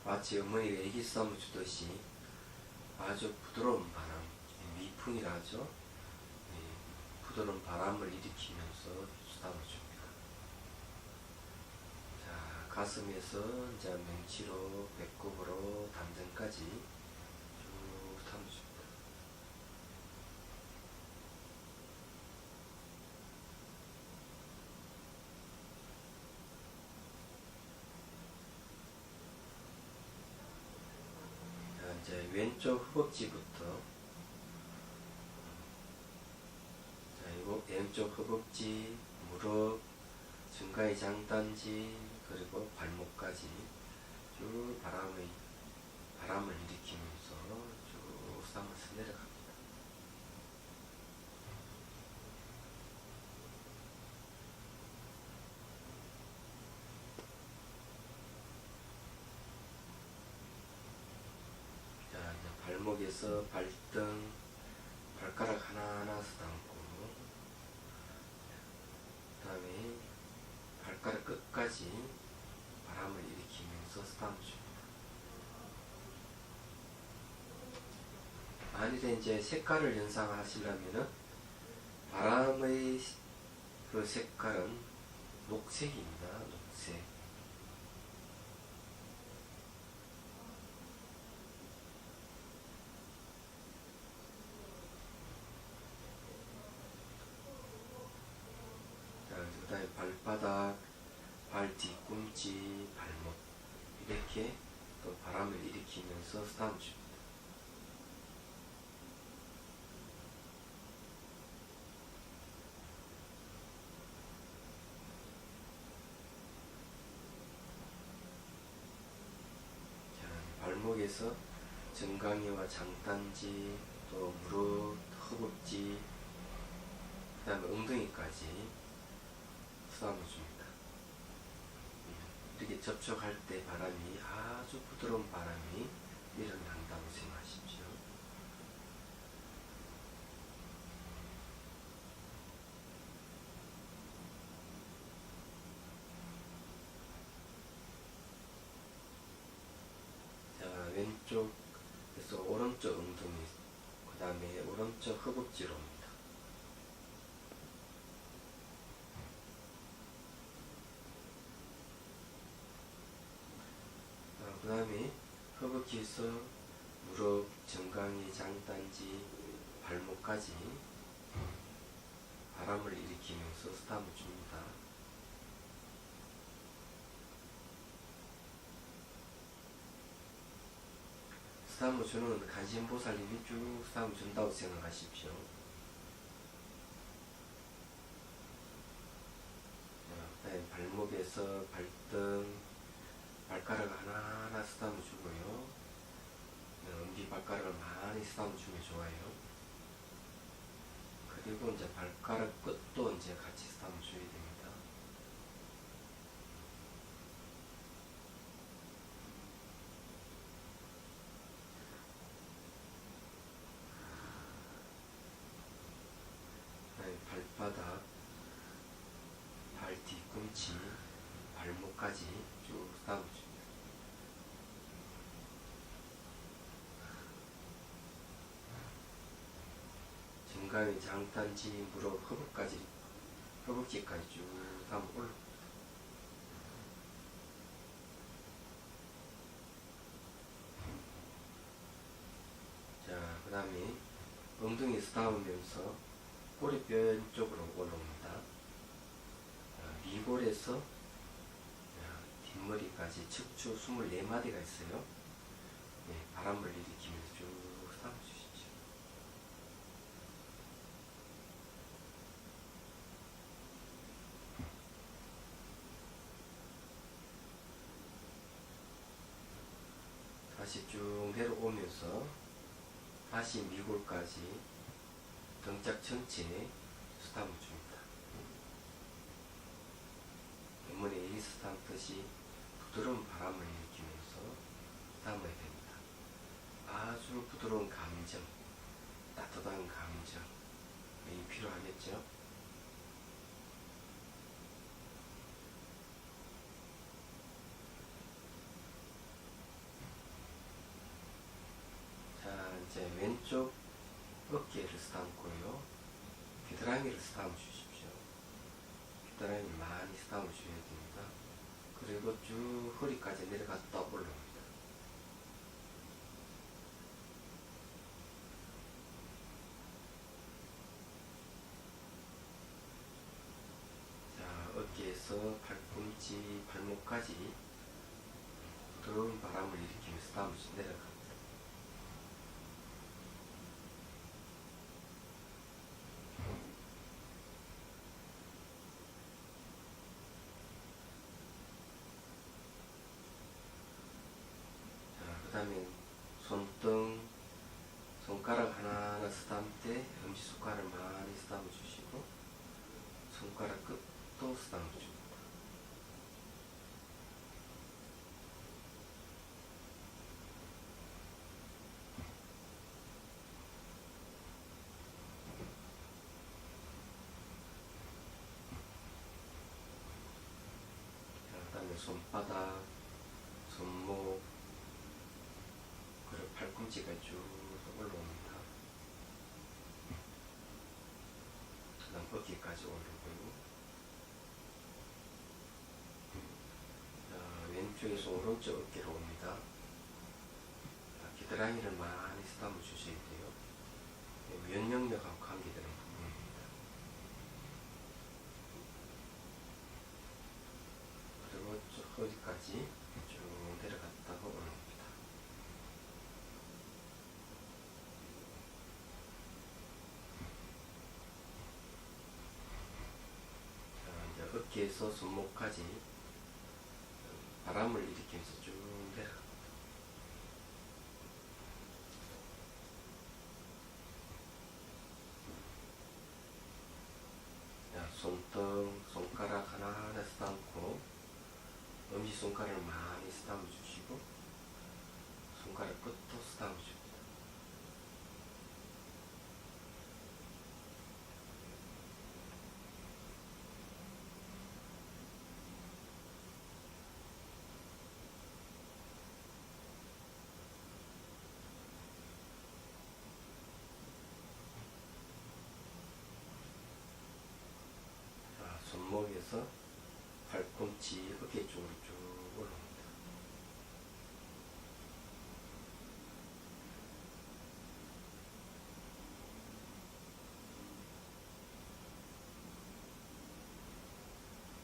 마치 어머니가 애기 쓰담아 주듯이 아주 부드러운 바람, 미풍이라죠. 부드러운 바람을 일으키면서 쓰담아 줍니다. 가슴에서 이제 맹치로 배꼽으로 담장까지 쭉 담아줍니다. 자, 이제 왼쪽 허벅지부터, 자, 이거 왼쪽 허벅지, 무릎, 중가의 장단지, 그리고 발목까지 쭉 바람을 일으키면서 쭉 쓰다면서 내려갑니다. 자, 이제 발목에서 발등, 발가락 하나하나 쓰담고, 그 다음에 발가락 끝까지 바람을 일으키면서 쓰담아줍니다. 만일에 이제 색깔을 연상하시려면은 바람의 그 색깔은 녹색입니다. 녹색. 자, 그 다음에 발바닥, 발 뒤꿈치, 발목 이렇게 또 바람을 일으키면서 쓰담아줍니다. 발목에서 정강이와 장단지, 또 무릎, 허벅지, 그 다음에 엉덩이까지 쓰담아줍니다. 이렇게 접촉할 때 바람이 아주 부드러운 바람이 일어난다고 생각하십시오. 자, 왼쪽에서 오른쪽 엉덩이, 그 다음에 오른쪽 허벅지로 옵니다. 그 다음에 허벅지에서 무릎, 정강이, 장단지, 발목까지 바람을 일으키면서 스탐을 줍니다. 스탐을 주는 간신보살님이 쭉 스탐을 준다고 생각하십시오. 그다음에 발목에서 발등, 발가락 하나하나 스탐을 주고요. 엄지 발가락을 많이 스탐을 주면 좋아요. 그리고 이제 발가락 끝도 이제 같이 스탐을 줘야 됩니다. 발바닥, 발 뒤꿈치, 발목까지 쭉 스탐을 줍니다. 정강이, 장단지, 무릎, 허벅지까지 쭉 한번 올라. 자, 그 다음에 엉덩이에서 닿으면서 꼬리뼈 쪽으로 올라옵니다. 미골에서 뒷머리까지 척추 24마디가 있어요. 네, 바람을 일으키면서 쭉 삼아주시죠. 다시 쭉 내려오면서 다시 미골까지 등짝 전체에 스탐을 줍니다. 왼머리에 이 스탐 뜻이 부드러운 바람을 일으키면서 스탐을 해야 됩니다. 아주 부드러운 감정, 따뜻한 감정, 이 필요하겠죠? 자, 이제 왼쪽 어깨를 스탐고요. 귀드랑이를 스탐 주십시오. 귀드랑이 많이 스탐을 줘야 됩니다. 그리고 쭉 허리까지 내려갔다 올라옵니다. 자, 어깨에서 팔꿈치, 발목까지 부드러운 바람을 일으키면서 스탐을 내려갑니다. 그 다음에 손등, 손가락 하나하나 스탐 때 엄지손가락을 많이 스탐을 주시고 손가락 끝도 스탐을 줍니다. 그 다음에 손바닥, 손목, 그리고 팔꿈치가 쭉 올라옵니다. 그 다음 어깨까지 올라오고요. 왼쪽에서 오른쪽 어깨로 옵니다. 귀드랑이를 많이 스탐을 주셔야 돼요. 면역력하고 관계되는 부분입니다. 그리고 허리까지 쭉 내려갔다가 올라옵니다. 자, 이제 어깨에서 손목까지 바람을 일으키면서 쭉 내려갑니다. 자, 손등, 손가락 하나하나 스탐고 엄지손가락을 많이 쓰다듬어 주시고 손가락 끝도 쓰다듬어 줍니다. 손목에서 팔꿈치, 어깨 쪽으로 쭉 올라옵니다.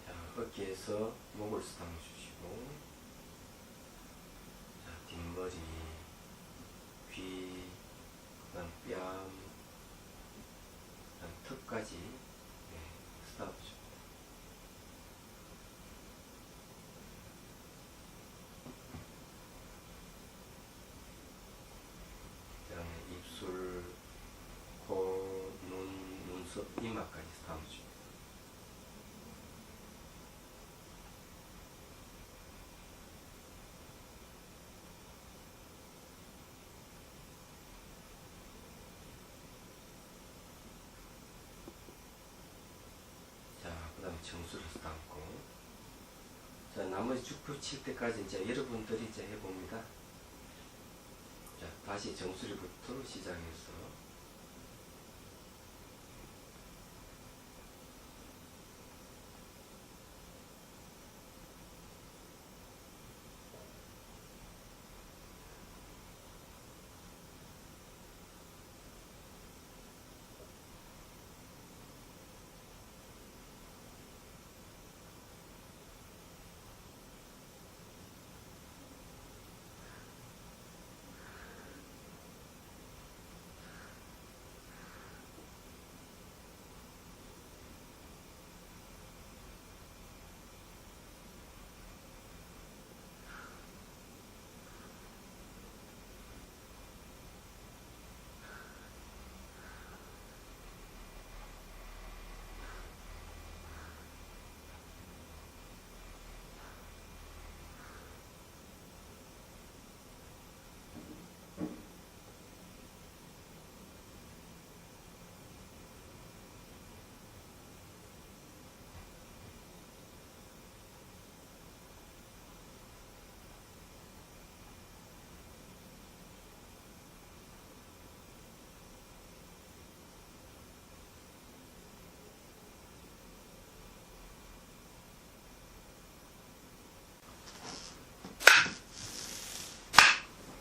자, 어깨에서 목을 쓰다듬어 주시고, 자, 뒷머리, 귀, 그다음 뺨, 그다음 턱까지 쓰다듬어 주십니다. 그다음에 입술, 코, 눈, 눈썹, 이마까지 쓰다듬어 줍니다. 자, 그 다음에 정수를 쓰다듬고, 자, 나머지 쭉 붙일 때까지 이제 여러분들이 이제 해봅니다. 자, 다시 정수리부터 시작해서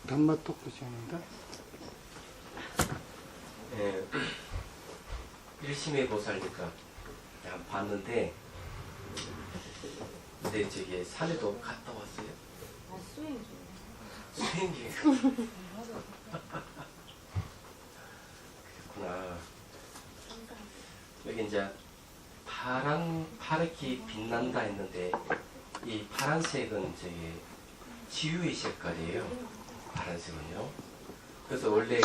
단맛 토크쇼입니다. 예, 일심의 보살니까 그냥 봤는데, 근데 저기 산에도 갔다 왔어요? 아, 수행 중. 수행기. 그렇구나. 여기 이제 파랗게 빛난다 했는데, 이 파란색은 저기 치유의 색깔이에요. 파란색은요. 그래서 원래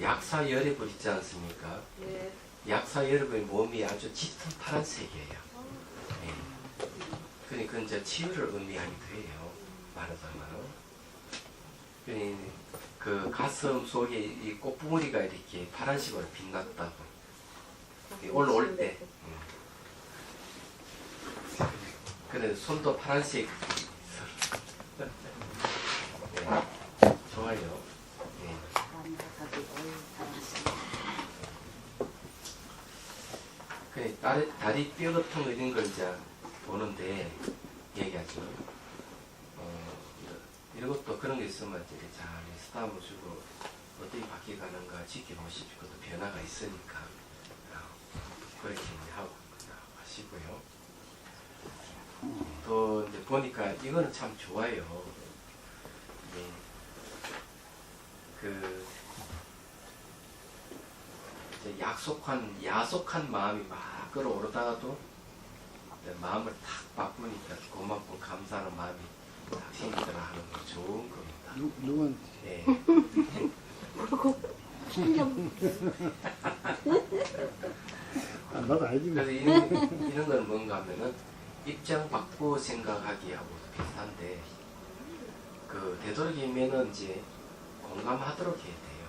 약사 여러분 있지 않습니까? 예. 약사 여러분의 몸이 아주 짙은 파란색이에요. 예. 그러니까 이제 치유를 의미하기도 해요. 말하자면. 그러니 그 가슴 속에 이 꽃봉오리가 이렇게 파란색으로 빛났다고. 올라올 때. 그래 손도 파란색. 네. 좋아요. 네. 그래 다리 뼈 같은 거 이런 걸 이제 보는데 얘기하죠. 이런 것도 그런 게 있으면 이렇게 잘 쓰다듬어 주고 어떻게 바뀌어가는가 지켜보십시오. 그것도 변화가 있으니까 그렇게 하고 하시고요. 또 이제 보니까 이거는 참 좋아요. 네. 이제 야속한 마음이 막 끌어오르다가도 마음을 탁 바꾸니까 고맙고 감사하는 마음이 딱 생기더라 하는 거 좋은 겁니다. 누구한테? 네. 나도 알지. 그래서 이런 건 뭔가 하면은 입장 바꾸어 생각하기하고 비슷한데 그 되도록이면은 이제 공감하도록 해야 돼요.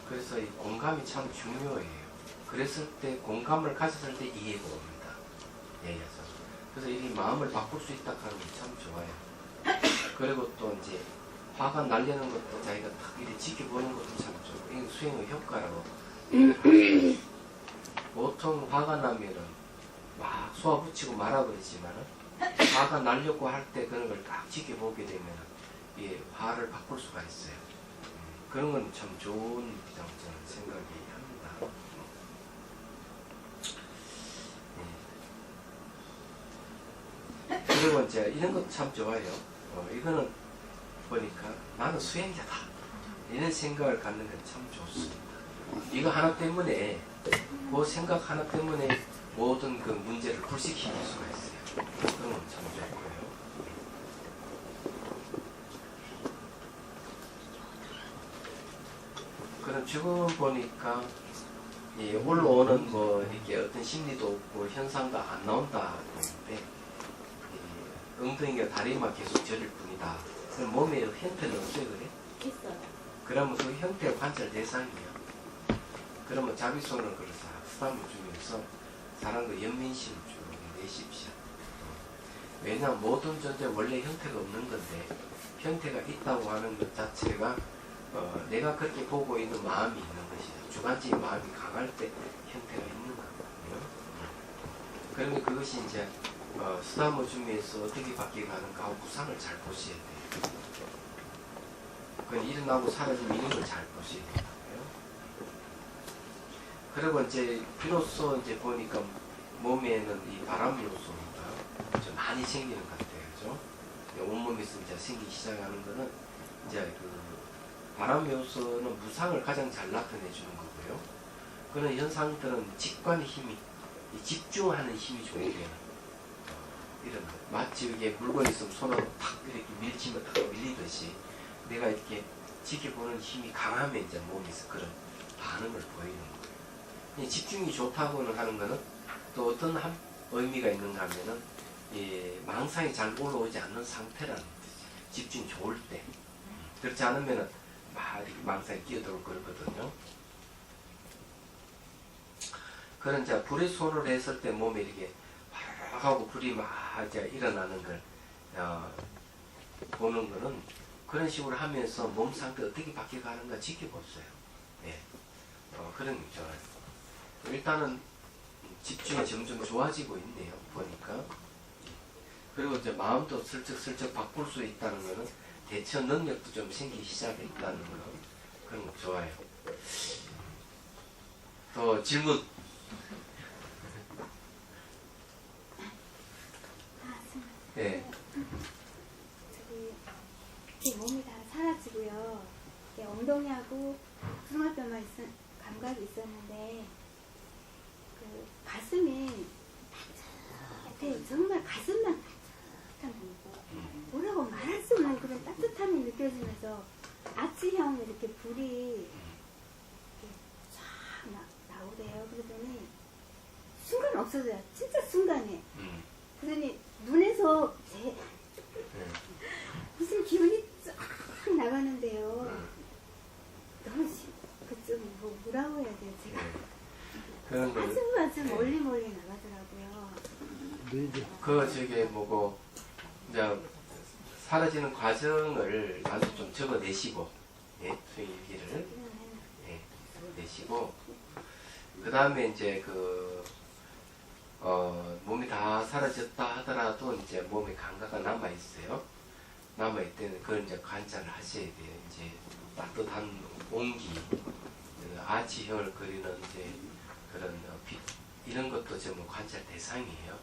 그래서 이 공감이 참 중요해요. 그랬을 때 공감을 가졌을 때 이해가 옵니다. 예에서. 그래서 이 마음을 바꿀 수 있다 하는 게 참 좋아요. 그리고 또 이제 화가 날리는 것도 자기가 딱 이렇게 지켜보는 것도 참 좋고 이게 수행의 효과라고. 보통 화가 나면은 막 쏘아붙이고 말아버리지만은 화가 날려고 할 때 그런 걸 딱 지켜보게 되면은 이 화를 바꿀 수가 있어요. 그런 건 참 좋은 일이라고 저는 생각이 합니다. 그리고 이제 이런 것도 참 좋아요. 이거는 보니까 나는 수행자다. 이런 생각을 갖는 건 참 좋습니다. 이거 하나 때문에, 그 생각 하나 때문에 모든 그 문제를 불식시킬 수가 있어요. 그런 건 참 좋고요. 그럼 지금 보니까 이 올라오는 뭐 이렇게 어떤 심리도 없고 현상도 안 나온다 보는데 엉덩이가 다리만 계속 저릴 뿐이다. 그럼 몸에 형태는 없어요, 그래? 있어요. 그러면 그 형태 관찰 대상이에요. 그러면 자비손을 그래서 수담을 주면서 사람과 연민심을 주고 내십시오. 왜냐하면 모든 존재 원래 형태가 없는 건데 형태가 있다고 하는 것 자체가 내가 그렇게 보고 있는 마음이 있는 것이죠. 주관적인 마음이 강할 때 형태가 있는 거거든요. 그러면 그것이 이제 수담을 주면서 어떻게 바뀌어가는가 하고 구상을 잘 보셔야 돼요. 그건 일어나고 사라지는 이런 걸 잘 보셔야 돼요. 그리고 이제 비로소 이제 보니까 몸에는 이 바람 요소가 좀 많이 생기는 것 같아요. 그죠? 온몸에서 이제 생기기 시작하는 거는 이제 그 바람 요소는 무상을 가장 잘 나타내 주는 거고요. 그런 현상들은 직관의 힘이, 집중하는 힘이 좋으면 이런 마치 이게 물건이 있으면 손으로 탁 이렇게 밀치면 탁 밀리듯이 내가 이렇게 지켜보는 힘이 강하면 이제 몸에서 그런 반응을 보이는 거예요. 이 집중이 좋다고는 하는 거는 또 어떤 의미가 있는가 하면은 망상이 잘 올라오지 않는 상태라는 뜻이에요. 집중이 좋을 때. 그렇지 않으면은 막 이렇게 망상이 끼어들고 그러거든요. 그런 이제 불의 손을 했을 때 몸에 이렇게 확 하고 불이 막 이제 일어나는 걸 보는 거는 그런 식으로 하면서 몸 상태 어떻게 바뀌어가는가 지켜보세요. 예. 그런 게 좋아요. 일단은 집중이 점점 좋아지고 있네요. 보니까. 그리고 이제 마음도 슬쩍슬쩍 바꿀 수 있다는 거는 대처 능력도 좀 생기기 시작했다는 거. 그런 거 좋아요. 또 질문. 네. 제 몸이 다 사라지고요. 엉덩이하고 승화뼈만 감각이 있었는데 그 가슴이 정말 가슴만 따뜻한 거고 뭐라고 말할 수 없는 그런 따뜻함이 느껴지면서 아치형 이렇게 불이 쫙 나오대요. 그러더니 순간 없어져요. 진짜 순간에. 그러더니 눈에서 무슨 기운이 쫙 나가는데요. 너무 그좀 뭐라고 해야 돼요, 제가. 그런 거. 아주 멀리 나가더라고요. 저게 뭐고 이제 사라지는 과정을 나도 좀 적어내시고, 예, 수행 일기를 예, 내시고, 그 다음에 이제 몸이 다 사라졌다 하더라도 이제 몸에 감각가 남아 있어요. 남아 있을 때는 그걸 이제 관찰을 하셔야 돼요. 이제 따뜻한 온기, 아치형을 그리는 이제 그런 빛 이런 것도 전부 관찰 대상이에요.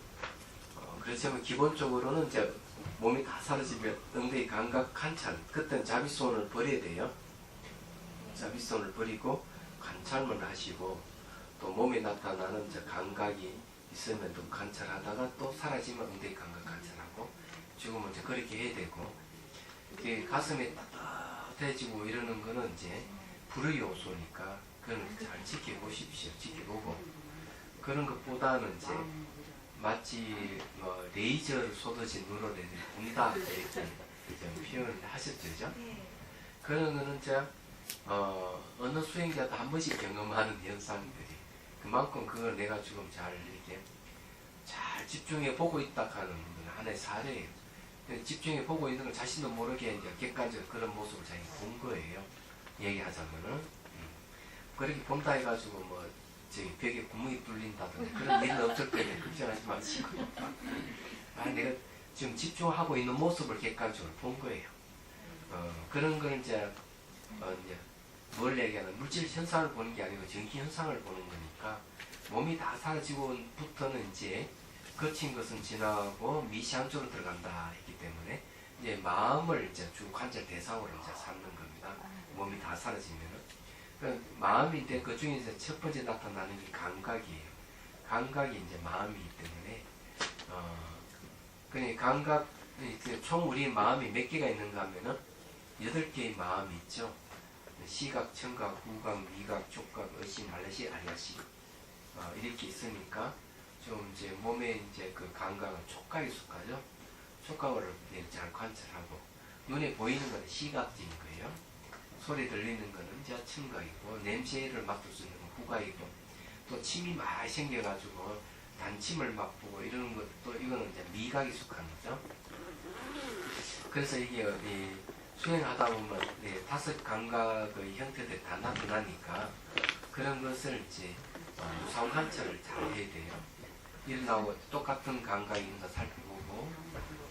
그렇지만 기본적으로는 이제 몸이 다 사라지면 엉덩이 감각 관찰, 그때는 자비손을 버려야 돼요. 자비손을 버리고 관찰만 하시고 또 몸에 나타나는 이제 감각이 있으면 또 관찰하다가 또 사라지면 엉덩이 감각 관찰하고 지금은 이제 그렇게 해야 되고 이게 가슴이 따뜻해지고 이러는 거는 이제 불의 요소니까 그건 잘 지켜보십시오. 지켜보고 그런 것보다는 이제 마치 뭐 레이저를 쏟아진 눈으로 이렇게 본다 이렇게 좀 표현을 하셨죠, 그죠? 네. 그런 거는 이제 어느 수행자도 한 번씩 경험하는 현상들이 그만큼 그걸 내가 지금 잘 이렇게 잘 집중해 보고 있다 하는 건 하나의 사례예요. 집중해 보고 있는 걸 자신도 모르게 이제 객관적으로 그런 모습을 자기가 본 거예요. 얘기하자면은 그렇게 본다 해가지고 뭐 저기 벽에 구멍이 뚫린다든지 그런 일은 없을 거예요. 걱정하지 마시고. 내가 지금 집중하고 있는 모습을 객관적으로 본 거예요. 그런 걸 이제 뭘 얘기하는 물질 현상을 보는 게 아니고 정기 현상을 보는 거니까 몸이 다 사라지고부터는 이제 거친 것은 지나고 미시한 쪽으로 들어간다 했기 때문에 이제 마음을 이제 주 관절 대상으로 이제 삼는 겁니다. 몸이 다 사라지면은 마음인데 그 중에서 첫 번째 나타나는 게 감각이에요. 감각이 이제 마음이기 때문에 그러니까 감각 총 우리 마음이 몇 개가 있는가 하면은 8개의 마음이 있죠. 시각, 청각, 후각, 미각, 촉각, 의식, 말레시, 알야시 이렇게 있으니까 좀 이제 몸에 이제 그 감각은 촉각에 속하죠. 촉각을 잘 관찰하고 눈에 보이는 건 시각적인 거예요. 소리 들리는 거는 이제 청각이고 냄새를 맡을 수 있는 건 후각이고 또 침이 많이 생겨가지고 단침을 맛보고 이런 것도 이거는 이제 미각이 속한 거죠. 그래서 이게 수행하다 보면 5 감각의 형태들이 다 나타나니까 그런 것을 이제 무상 관찰을 잘 해야 돼요. 일어나고 똑같은 감각이 있는 거 살펴보고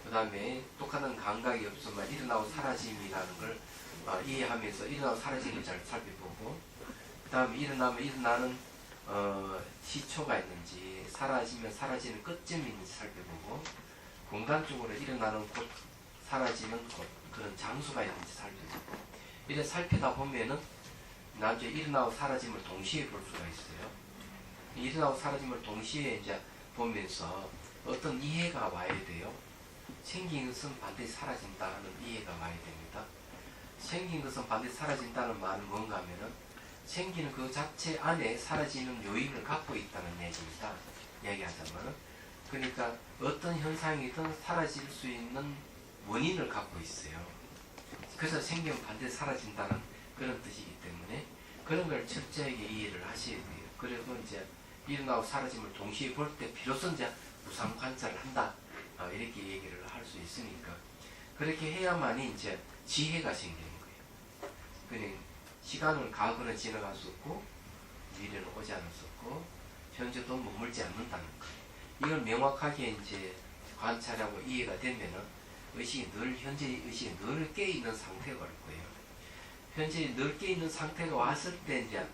그 다음에 똑같은 감각이 없으면 일어나고 사라짐이라는 걸 이해하면서 일어나고 사라짐을 잘 살펴보고 그 다음에 일어나면 일어나는 시초가 있는지 사라지면 사라지는 끝점이 있는지 살펴보고 공간적으로 일어나는 곳 사라지는 곳 그런 장소가 있는지 살펴보고 이래 살피다 보면은 나중에 일어나고 사라짐을 동시에 볼 수가 있어요. 일어나고 사라짐을 동시에 이제 보면서 어떤 이해가 와야 돼요. 생긴 것은 반드시 사라진다 하는 이해가 와야 됩니다. 생긴 것은 반드시 사라진다는 말은 뭔가 하면은 생기는 그 자체 안에 사라지는 요인을 갖고 있다는 얘기입니다. 얘기하자면 그러니까 어떤 현상이든 사라질 수 있는 원인을 갖고 있어요. 그래서 생기면 반드시 사라진다는 그런 뜻이기 때문에 그런 걸 철저하게 이해를 하셔야 돼요. 그리고 이제 일어나고 사라짐을 동시에 볼 때 비로소 이제 무상 관찰을 한다. 이렇게 얘기를 할 수 있으니까 그렇게 해야만이 이제 지혜가 생기는 거예요. 그러니까 시간은 과거는 지나갈 수 없고 미래는 오지 않을 수 없고 현재도 머물지 않는다는 거예요. 이걸 명확하게 이제 관찰하고 이해가 되면은 의식이 늘 현재 의식이 늘 깨 있는 상태가 올 거예요. 현재 늘 깨 있는 상태가 왔을 때 이제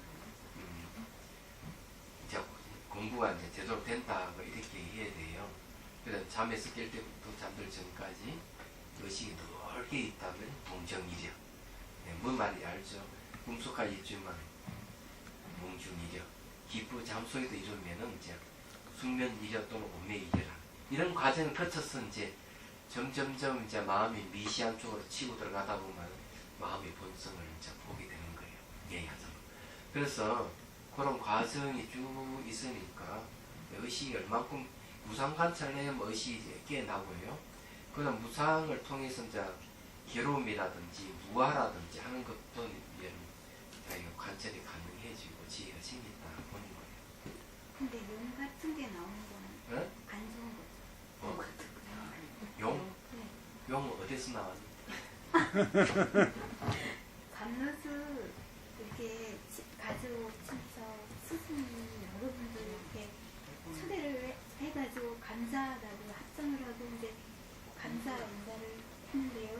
공부가 이제 제대로 된다고 이렇게 해야 돼요. 그래서 잠에서 깰 때부터 잠들 전까지 의식이 늘 깨 있다면 동정이력. 뭔 말인지 알죠? 꿈속까지 있지만 몽중이력. 기부 잠속에도 이루면은 이제 숙면이력 또는 오매이력라. 이런 과정을 거쳐서 이제 점점점 이제 마음이 미시한 쪽으로 치고 들어가다 보면 마음의 본성을 이제 보게 되는 거예요. 얘기하자면. 그래서 그런 과정이 쭉 있으니까 의식이 얼만큼 무상 관찰을 하면 의식이 깨나고요. 그런 무상을 통해서 이제 괴로움이라든지 무아라든지 하는 것도 자기가 관찰이 가능해지고 지혜가 생긴다 보는 거예요. 근데 용 같은 게 나오는 거는 네? 안 좋은 거죠. 용? 네. 용 어디서 나왔는데? 밤낮을 이렇게 가지고 친서 스승이 여러분들 이렇게 초대를 해가지고 감사하다고 합성을 하고 이제 감사 인사를 했는데요.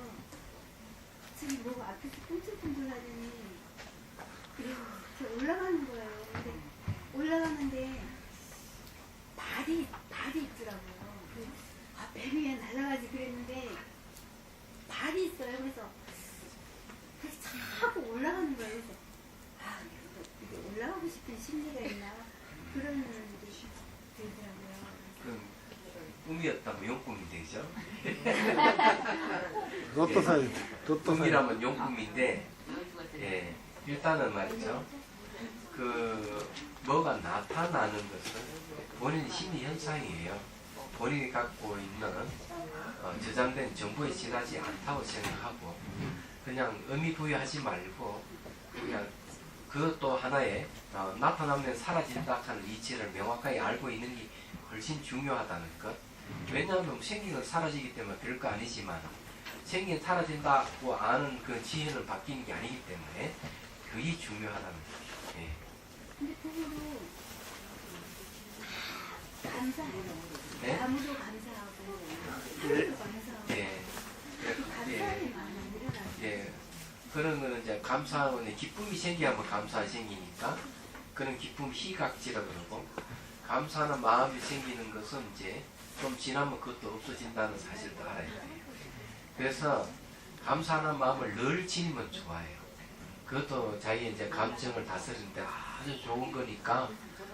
갑자기 뭐가 앞에서 꿈틀꿈틀하더니 그리고 이렇게 올라가는 거예요. 근데 올라가는데 발이 있더라고요. 배 위에 날아가지 그랬는데 발이 있어요. 그래서 자꾸 올라가는 거예요. 그래서 이게 올라가고 싶은 심리가 있나 그런 게 들더라고요. 그럼 꿈이었다면 용꿈인데 그죠? 로또 사야 로또 사야 꿈이라면 용꿈인데 예, 일단은 말이죠. 그 뭐가 나타나는 것은 본인 심리 현상이에요. 본인이 갖고 있는 저장된 정보에 지나지 않다고 생각하고 그냥 의미 부여하지 말고 그냥 그것도 하나의 나타나면 사라진다 하는 이치를 명확하게 알고 있는 게 훨씬 중요하다는 것. 왜냐하면 생긴 건 사라지기 때문에 별거 아니지만 생긴 사라진다고 아는 그 지혜는 바뀌는 게 아니기 때문에 그게 중요하다는 것. 예. 근데 그거로 감사해요. 네? 나무도 감사하고 하늘도 감사하고 예. 그 감사함이 많이 일어나요. 예. 그런 거는 이제 감사하고 기쁨이 생기면 감사 생기니까 그런 기쁨 희각지라 그러고 감사하는 마음이 생기는 것은 이제 좀 지나면 그것도 없어진다는 사실도 알아야 돼요. 그래서 감사하는 마음을 늘 지니면 좋아요. 그것도 자기의 이제 감정을 다스리는데 아주 좋은 거니까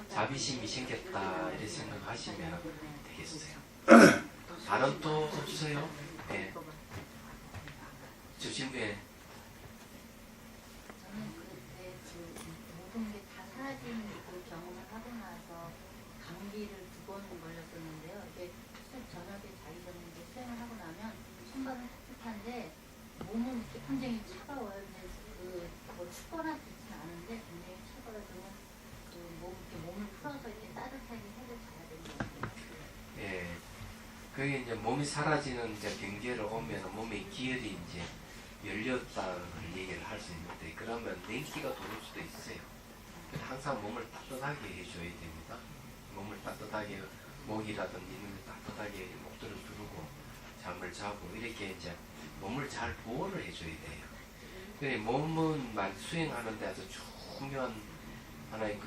자비심이 생겼다 이렇게 생각하시면 되겠어요. 다른 또 없으세요? 예. 주신부에 저는 그때 그 모든 게 다 사라지는 그 경험을 하고 나서 감기를 2번 걸렸었는데요. 이게 저녁에 자기 전에 이제 수행을 하고 나면 손발은 따뜻한데 몸은 이렇게 굉장히 차가워요. 근데 그뭐 춥거나 그렇진 않은데 굉장히 차가워서 몸을 풀어서 이렇게 따뜻하게 해서 자야 되는 것 같아요. 예. 그게 이제 몸이 사라지는 이제 경계를 오면 몸의 기혈이 이제 열렸다는 얘기를 할 수 있는데 그러면 냉기가 돌을 수도 있어요. 항상 몸을 따뜻하게 해줘야 됩니다. 몸을 따뜻하게 목이라든지 이런 거 따뜻하게 목도를 두르고 잠을 자고 이렇게 이제 몸을 잘 보호를 해줘야 돼요. 그래 몸은 수행하는데 아주 중요한 하나의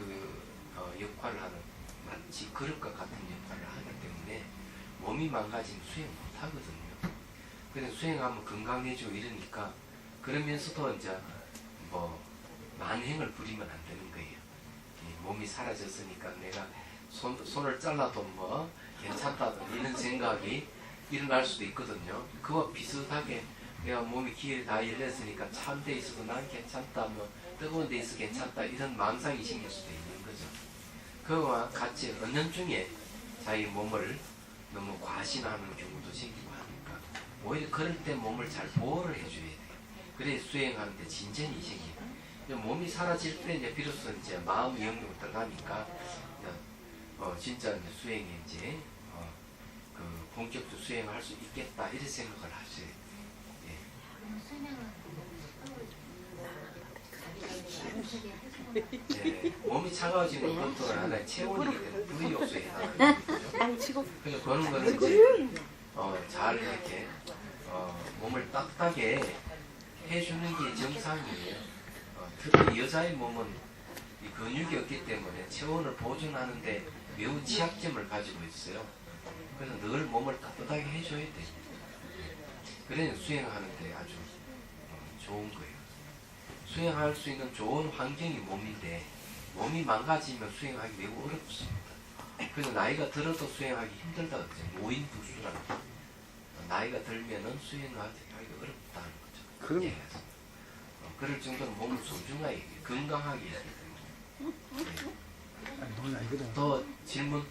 역할을 하는 마치 그릇과 같은 역할을 하기 때문에 몸이 망가지면 수행 못 하거든요. 그래서 수행하면 건강해지고 이러니까 그러면서도 이제 뭐 만행을 부리면 안 되는 거예요. 이 몸이 사라졌으니까 내가 손을 잘라도 뭐 괜찮다든 이런 생각이 일어날 수도 있거든요. 그와 비슷하게 내가 몸이 기혈이 다 열렸으니까 찬 데 있어도 난 괜찮다, 뭐 뜨거운 데 있어 괜찮다 이런 망상이 생길 수도 있는 거죠. 그와 같이 은연중에 자기 몸을 너무 과신하는 경우도 생기고 하니까 오히려 그럴 때 몸을 잘 보호를 해줘야 돼요. 그래 수행하는데 진전이 생기고 몸이 사라질 때 이제 비로소 이제 마음의 영역으로 들어가니까 진짜 이제 수행에 이제 그 본격적으로 수행할 수 있겠다 이런 생각을 하셔야 돼요. 예. 그럼 수행은 하고 있는 거 자기 전에 알차게 해주는 예. 몸이 차가워지는 것도 하나의 체온이기 때문에 불이 요소에 해당하거든요. 그래서 그런 거는 이제 잘 이렇게 몸을 따뜻하게 해주는 게 정상이에요. 특히 여자의 몸은 이 근육이 없기 때문에 체온을 보존하는데 매우 취약점을 가지고 있어요. 그래서 늘 몸을 따뜻하게 해줘야 돼요. 그래야 수행하는데 아주 좋은 거예요. 수행할 수 있는 좋은 환경이 몸인데 몸이 망가지면 수행하기 매우 어렵습니다. 그래서 나이가 들어도 수행하기 힘들다 그러죠. 노인부수라는 거. 나이가 들면은 수행하기 어렵다는 거죠. 그럼 예. 그럴 정도로 몸을 소중하게 건강하게 해야 됩니다. 아니, 넌 알거든. 더 질문?